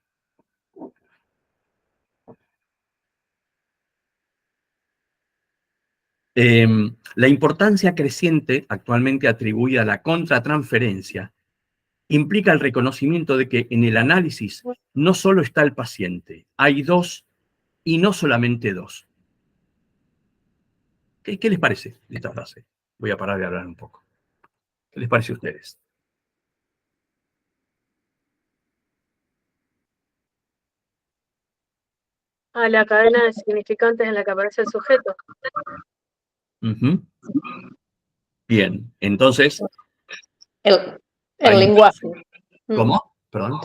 Speaker 1: La importancia creciente actualmente atribuida a la contratransferencia implica el reconocimiento de que en el análisis no solo está el paciente, hay dos y no solamente dos. ¿Qué les parece esta frase? Voy a parar de hablar un poco. ¿Qué les parece a ustedes?
Speaker 3: A la cadena de significantes en la que aparece el sujeto.
Speaker 1: Ujú. Bien, entonces...
Speaker 12: El
Speaker 1: hay-
Speaker 12: lenguaje.
Speaker 1: ¿Cómo? Perdón.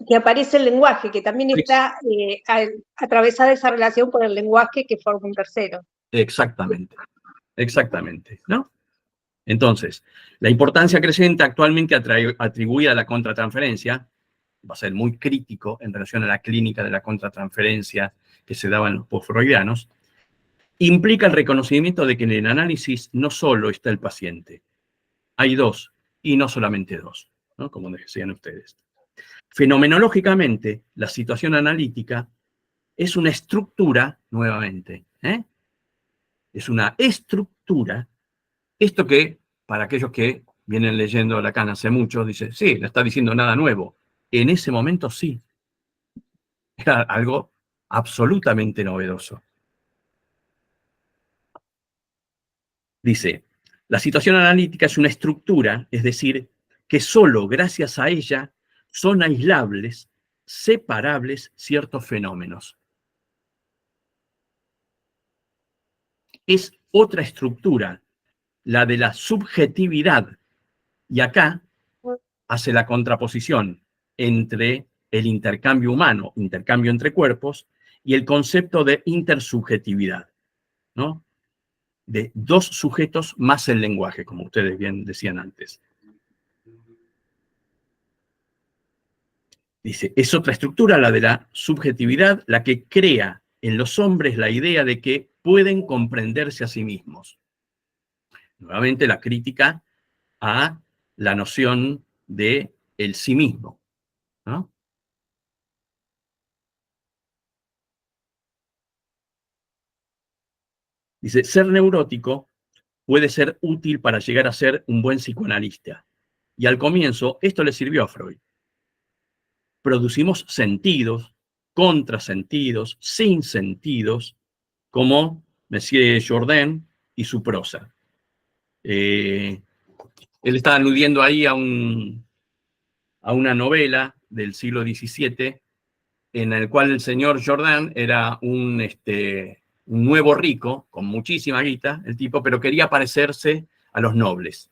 Speaker 12: Que aparece el lenguaje, que también está atravesada esa relación por el lenguaje que forma un tercero.
Speaker 1: Exactamente, exactamente, ¿no? Entonces, la importancia creciente actualmente atribuida a la contratransferencia va a ser muy crítico en relación a la clínica de la contratransferencia que se daba en los postfreudianos, implica el reconocimiento de que en el análisis no solo está el paciente, hay dos, y no solamente dos, ¿no? Como decían ustedes. Fenomenológicamente, la situación analítica es una estructura, nuevamente, es una estructura, esto que, para aquellos que vienen leyendo Lacan hace mucho, dice, sí, no está diciendo nada nuevo. En ese momento sí, era algo absolutamente novedoso. Dice, la situación analítica es una estructura, es decir, que solo gracias a ella son aislables, separables ciertos fenómenos. Es otra estructura, la de la subjetividad, y acá hace la contraposición entre el intercambio humano, intercambio entre cuerpos, y el concepto de intersubjetividad, ¿no? De dos sujetos más el lenguaje, como ustedes bien decían antes. Dice, es otra estructura, la de la subjetividad, la que crea en los hombres la idea de que pueden comprenderse a sí mismos. Nuevamente la crítica a la noción de el sí mismo, ¿no? Dice, ser neurótico puede ser útil para llegar a ser un buen psicoanalista. Y al comienzo, esto le sirvió a Freud. Producimos sentidos, contrasentidos, sinsentidos, como Monsieur Jourdain y su prosa. Él está aludiendo ahí a una novela del siglo XVII, en el cual el señor Jourdain era un nuevo rico, con muchísima guita, el tipo, pero quería parecerse a los nobles.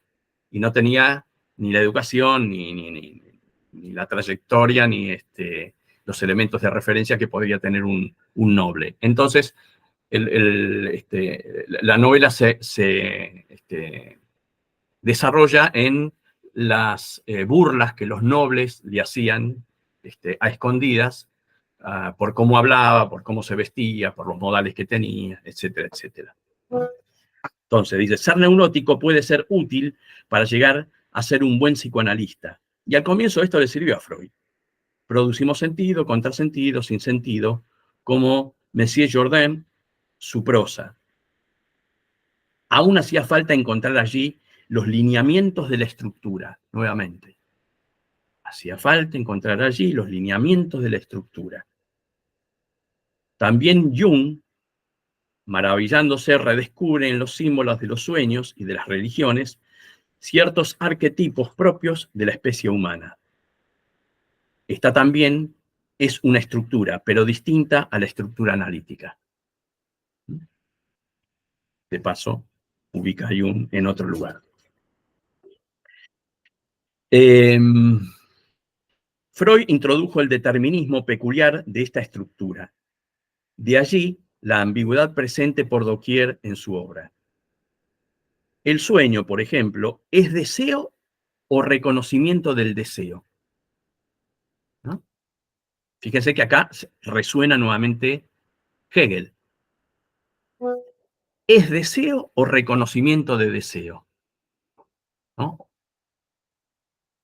Speaker 1: Y no tenía ni la educación, ni la trayectoria, ni los elementos de referencia que podría tener un noble. Entonces, la novela se desarrolla en las burlas que los nobles le hacían a escondidas por cómo hablaba, por cómo se vestía, por los modales que tenía, etcétera, etcétera. Entonces, dice, ser neurótico puede ser útil para llegar a ser un buen psicoanalista. Y al comienzo esto le sirvió a Freud. Producimos sentido, contrasentido, sinsentido, como Monsieur Jourdain, su prosa. Aún hacía falta encontrar allí los lineamientos de la estructura, nuevamente. Hacía falta encontrar allí los lineamientos de la estructura. También Jung, maravillándose, redescubre en los símbolos de los sueños y de las religiones ciertos arquetipos propios de la especie humana. Esta también es una estructura, pero distinta a la estructura analítica. De paso, ubica a Jung en otro lugar. Freud introdujo el determinismo peculiar de esta estructura. De allí la ambigüedad presente por doquier en su obra. El sueño, por ejemplo, es deseo o reconocimiento del deseo, ¿no? Fíjense que acá resuena nuevamente Hegel. ¿Es deseo o reconocimiento de deseo? ¿No?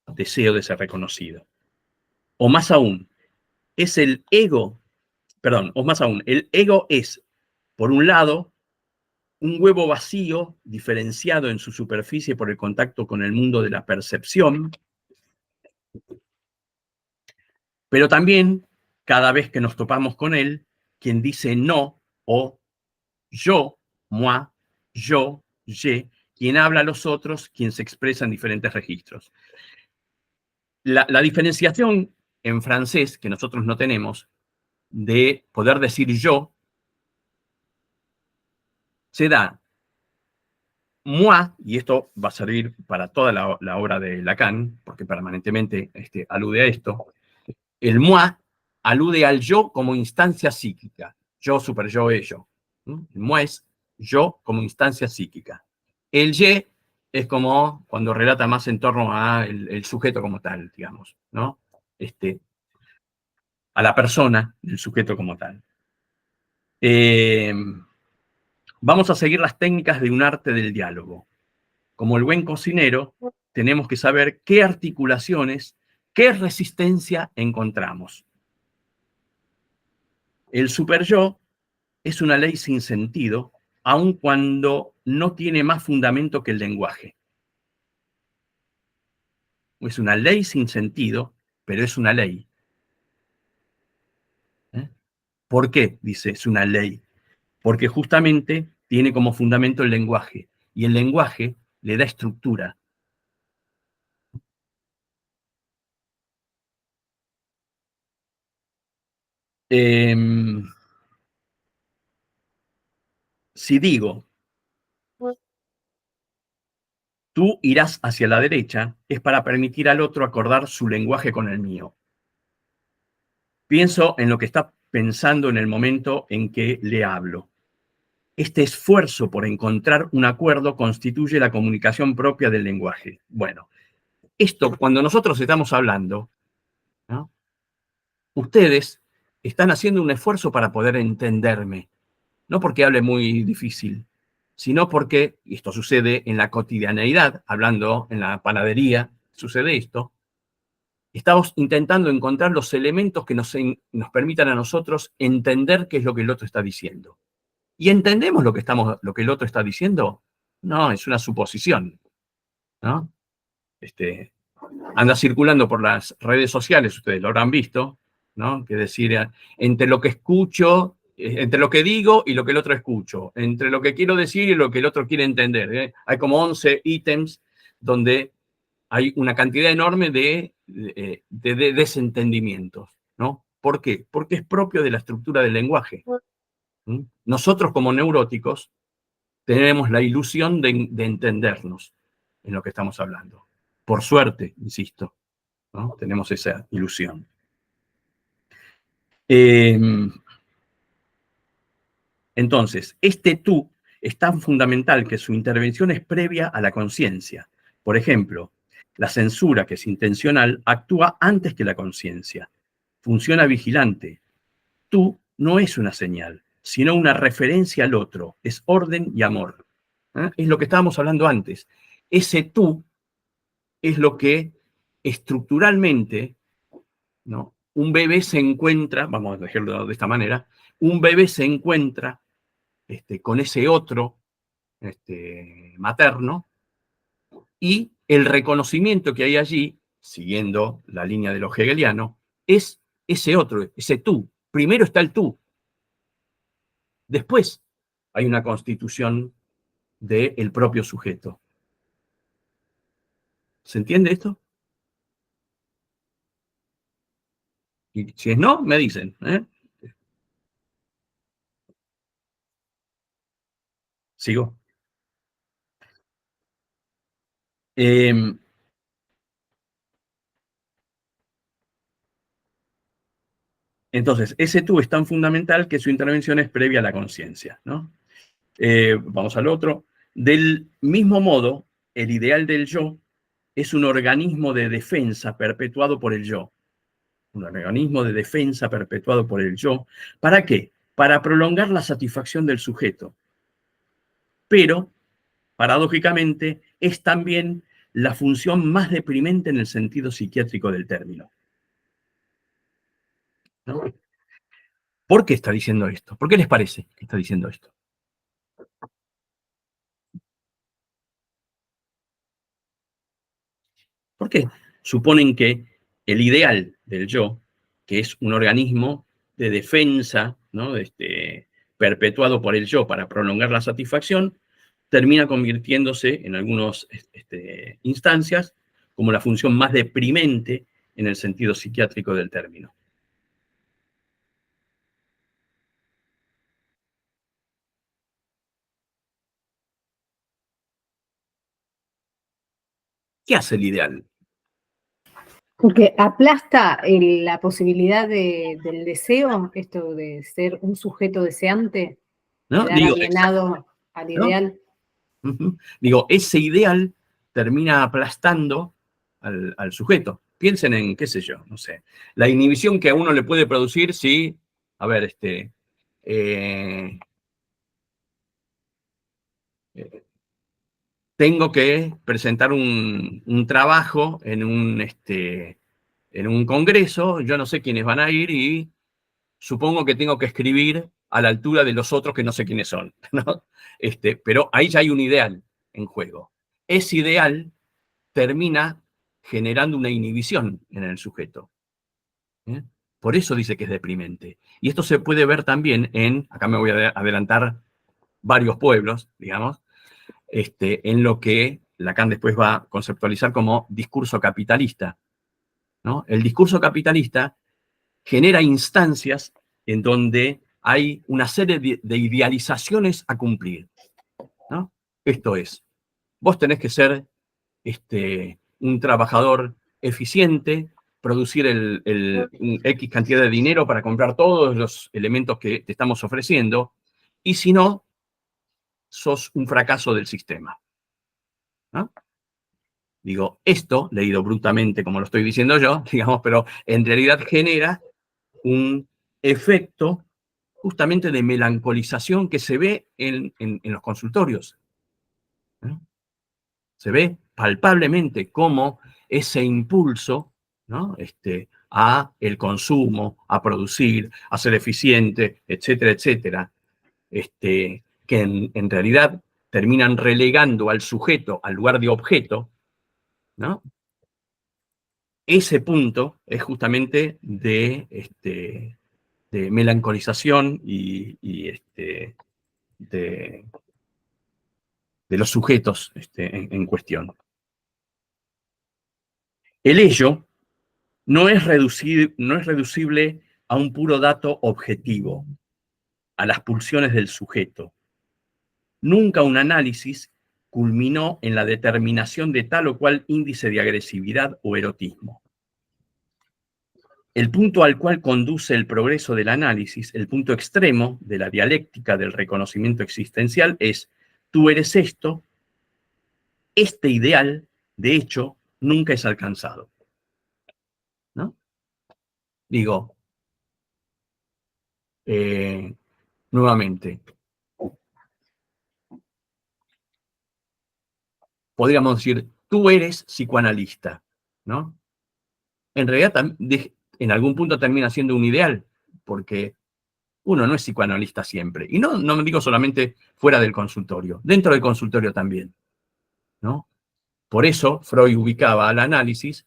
Speaker 1: Deseo de ser reconocido. O más aún, es el ego, perdón, o más aún, el ego es, por un lado, un huevo vacío, diferenciado en su superficie por el contacto con el mundo de la percepción, pero también, cada vez que nos topamos con él, quien dice no o yo, moi, yo, je, quien habla a los otros, quien se expresa en diferentes registros. La diferenciación en francés, que nosotros no tenemos, de poder decir yo, se da moi, y esto va a servir para toda la obra de Lacan, porque permanentemente alude a esto, el moi alude al yo como instancia psíquica, yo, superyo, ello. El moi es yo como instancia psíquica. El je es como cuando relata más en torno a el sujeto como tal, digamos, ¿no? A la persona del sujeto como tal. Vamos a seguir las técnicas de un arte del diálogo. Como el buen cocinero, tenemos que saber qué articulaciones, qué resistencia encontramos. El superyo es una ley sin sentido, aun cuando no tiene más fundamento que el lenguaje. Es una ley sin sentido, pero es una ley. ¿Por qué? Dice, es una ley. Porque justamente tiene como fundamento el lenguaje, y el lenguaje le da estructura. Si digo, tú irás hacia la derecha, es para permitir al otro acordar su lenguaje con el mío. Pienso en lo que está pensando en el momento en que le hablo. Este esfuerzo por encontrar un acuerdo constituye la comunicación propia del lenguaje. Bueno, esto, cuando nosotros estamos hablando, ¿no? Ustedes están haciendo un esfuerzo para poder entenderme. No porque hable muy difícil, sino porque, y esto sucede en la cotidianeidad, hablando en la panadería, sucede esto, estamos intentando encontrar los elementos que nos permitan a nosotros entender qué es lo que el otro está diciendo. ¿Y entendemos lo que el otro está diciendo? No, es una suposición, ¿no? Anda circulando por las redes sociales, ustedes lo habrán visto, ¿no? Que decir, entre lo que escucho, entre lo que digo y lo que el otro escucho, entre lo que quiero decir y lo que el otro quiere entender, ¿eh? Hay como 11 ítems donde hay una cantidad enorme de desentendimientos, ¿no? ¿Por qué? Porque es propio de la estructura del lenguaje. Nosotros como neuróticos tenemos la ilusión de entendernos en lo que estamos hablando. Por suerte, insisto, ¿no? Tenemos esa ilusión. Entonces, este tú es tan fundamental que su intervención es previa a la conciencia. Por ejemplo, la censura, que es intencional, actúa antes que la conciencia. Funciona vigilante. Tú no es una señal, sino una referencia al otro. Es orden y amor. Es lo que estábamos hablando antes. Ese tú es lo que estructuralmente, ¿no? Un bebé se encuentra, vamos a decirlo de esta manera, un bebé se encuentra con ese otro materno, y el reconocimiento que hay allí, siguiendo la línea de lo hegeliano, es ese otro, ese tú. Primero está el tú. Después hay una constitución del propio sujeto. ¿Se entiende esto? Y si es no, me dicen, ¿eh? ¿Sigo? Entonces, ese tú es tan fundamental que su intervención es previa a la conciencia, ¿no? Vamos al otro. Del mismo modo, el ideal del yo es un organismo de defensa perpetuado por el yo. Un organismo de defensa perpetuado por el yo. ¿Para qué? Para prolongar la satisfacción del sujeto. Pero, paradójicamente, es también la función más deprimente en el sentido psiquiátrico del término, ¿no? ¿Por qué está diciendo esto? ¿Por qué les parece que está diciendo esto? ¿Por qué? Suponen que el ideal del yo, que es un organismo de defensa, ¿no? Perpetuado por el yo para prolongar la satisfacción, termina convirtiéndose en algunas instancias como la función más deprimente en el sentido psiquiátrico del término. ¿Qué hace el ideal?
Speaker 11: Porque aplasta la posibilidad del deseo, esto de ser un sujeto deseante,
Speaker 1: ¿No?
Speaker 11: quedar
Speaker 1: Digo,
Speaker 11: alienado al
Speaker 1: ¿no?
Speaker 11: ideal.
Speaker 1: Digo, ese ideal termina aplastando al sujeto. Piensen en, qué sé yo, no sé, la inhibición que a uno le puede producir si, a ver, tengo que presentar un trabajo en un congreso, yo no sé quiénes van a ir y supongo que tengo que escribir a la altura de los otros que no sé quiénes son, ¿no? Pero ahí ya hay un ideal en juego. Ese ideal termina generando una inhibición en el sujeto. ¿Eh? Por eso dice que es deprimente. Y esto se puede ver también acá me voy a adelantar varios pueblos, digamos, en lo que Lacan después va a conceptualizar como discurso capitalista, ¿no? El discurso capitalista genera instancias en donde hay una serie de idealizaciones a cumplir, ¿no? Esto es, vos tenés que ser un trabajador eficiente, producir X cantidad de dinero para comprar todos los elementos que te estamos ofreciendo, y si no, sos un fracaso del sistema, ¿no? Digo, esto, leído brutamente como lo estoy diciendo yo, digamos, pero en realidad genera un efecto justamente de melancolización que se ve en los consultorios, ¿no? Se ve palpablemente cómo ese impulso, ¿no? A el consumo, a producir, a ser eficiente, etcétera, etcétera, que en realidad terminan relegando al sujeto al lugar de objeto, ¿no? Ese punto es justamente de melancolización y de los sujetos en cuestión. El ello no es reducible a un puro dato objetivo, a las pulsiones del sujeto. Nunca un análisis culminó en la determinación de tal o cual índice de agresividad o erotismo. El punto al cual conduce el progreso del análisis, el punto extremo de la dialéctica del reconocimiento existencial es: tú eres esto, este ideal, de hecho, nunca es alcanzado, ¿no? Digo, nuevamente, podríamos decir, tú eres psicoanalista, ¿no? En realidad, en algún punto termina siendo un ideal, porque uno no es psicoanalista siempre. Y no me digo solamente fuera del consultorio, dentro del consultorio también, ¿no? Por eso Freud ubicaba al análisis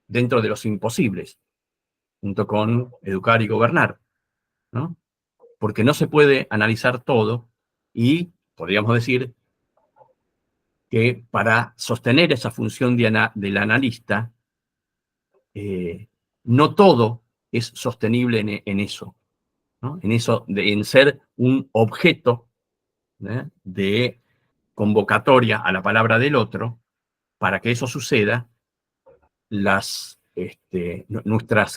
Speaker 1: dentro de los imposibles, junto con educar y gobernar, ¿no? Porque no se puede analizar todo y podríamos decir que para sostener esa función del analista, no todo es sostenible en eso, ¿no? En ser un objeto, ¿eh?, de convocatoria a la palabra del otro. Para que eso suceda, nuestras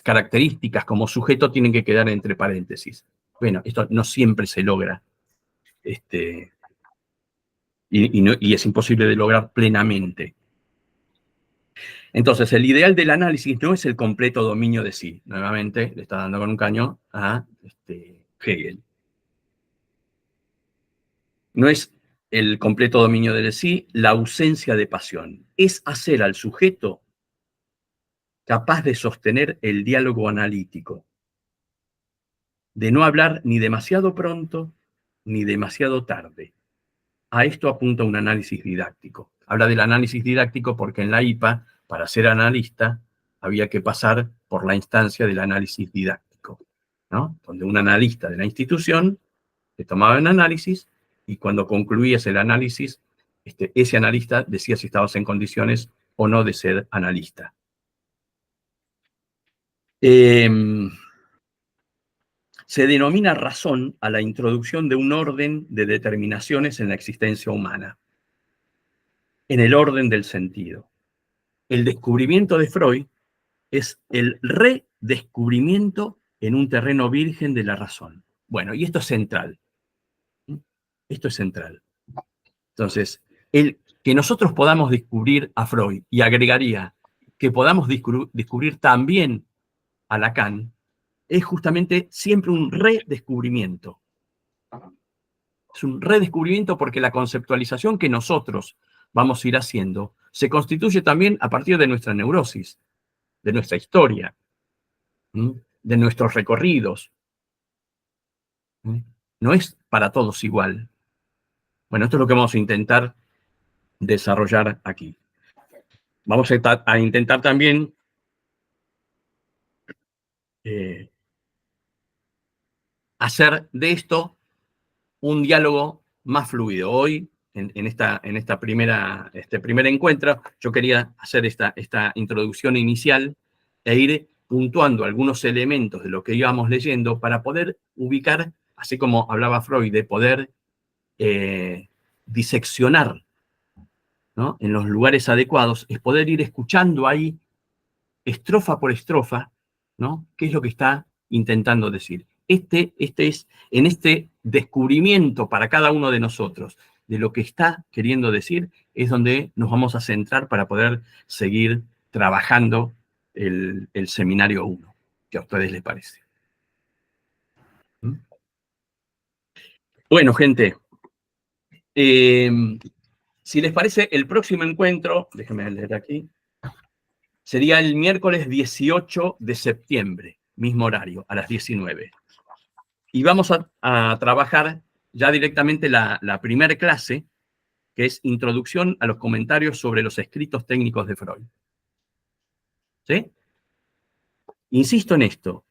Speaker 1: características como sujeto tienen que quedar entre paréntesis. Bueno, esto no siempre se logra, y es imposible de lograr plenamente. Entonces, el ideal del análisis no es el completo dominio de sí. Nuevamente, le está dando con un caño a Hegel. No es el completo dominio de sí, la ausencia de pasión. Es hacer al sujeto capaz de sostener el diálogo analítico, de no hablar ni demasiado pronto ni demasiado tarde. A esto apunta un análisis didáctico. Habla del análisis didáctico porque en la IPA, para ser analista, había que pasar por la instancia del análisis didáctico, ¿no? Donde un analista de la institución te tomaba un análisis y cuando concluías el análisis ese analista decía si estabas en condiciones o no de ser analista. Se denomina razón a la introducción de un orden de determinaciones en la existencia humana, en el orden del sentido. El descubrimiento de Freud es el redescubrimiento en un terreno virgen de la razón. Bueno, y esto es central. Esto es central. Entonces, que nosotros podamos descubrir a Freud, y agregaría que podamos descubrir también a Lacan, es justamente siempre un redescubrimiento. Es un redescubrimiento porque la conceptualización que nosotros vamos a ir haciendo se constituye también a partir de nuestra neurosis, de nuestra historia, de nuestros recorridos. No es para todos igual. Bueno, esto es lo que vamos a intentar desarrollar aquí. Vamos a intentar también hacer de esto un diálogo más fluido. Hoy, en este primer encuentro, yo quería hacer esta introducción inicial e ir puntuando algunos elementos de lo que íbamos leyendo para poder ubicar, así como hablaba Freud, de poder diseccionar, ¿no?, en los lugares adecuados, es poder ir escuchando ahí, estrofa por estrofa, ¿no?, qué es lo que está intentando decir. En este descubrimiento para cada uno de nosotros de lo que está queriendo decir, es donde nos vamos a centrar para poder seguir trabajando el seminario 1, que a ustedes les parece. Bueno, gente, si les parece, el próximo encuentro, déjenme leer aquí, sería el miércoles 18 de septiembre, mismo horario, a las 19. Y vamos a trabajar ya directamente la primera clase, que es Introducción a los comentarios sobre los escritos técnicos de Freud. ¿Sí? Insisto en esto.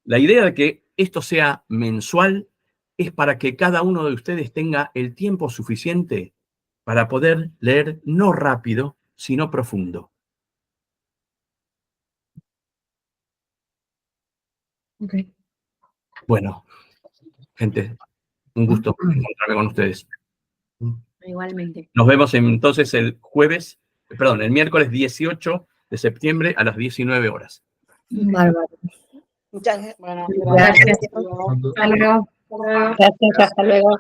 Speaker 1: La idea de que esto sea mensual es para que cada uno de ustedes tenga el tiempo suficiente para poder leer no rápido, sino profundo.
Speaker 11: Okay.
Speaker 1: Bueno, gente, un gusto encontrarme con ustedes.
Speaker 4: Igualmente.
Speaker 1: Nos vemos entonces el miércoles 18 de septiembre a las 19 horas.
Speaker 2: Bárbaro.
Speaker 9: Muchas gracias. Bueno,
Speaker 11: Gracias.
Speaker 9: gracias.
Speaker 11: Hasta luego.
Speaker 12: Gracias, hasta luego.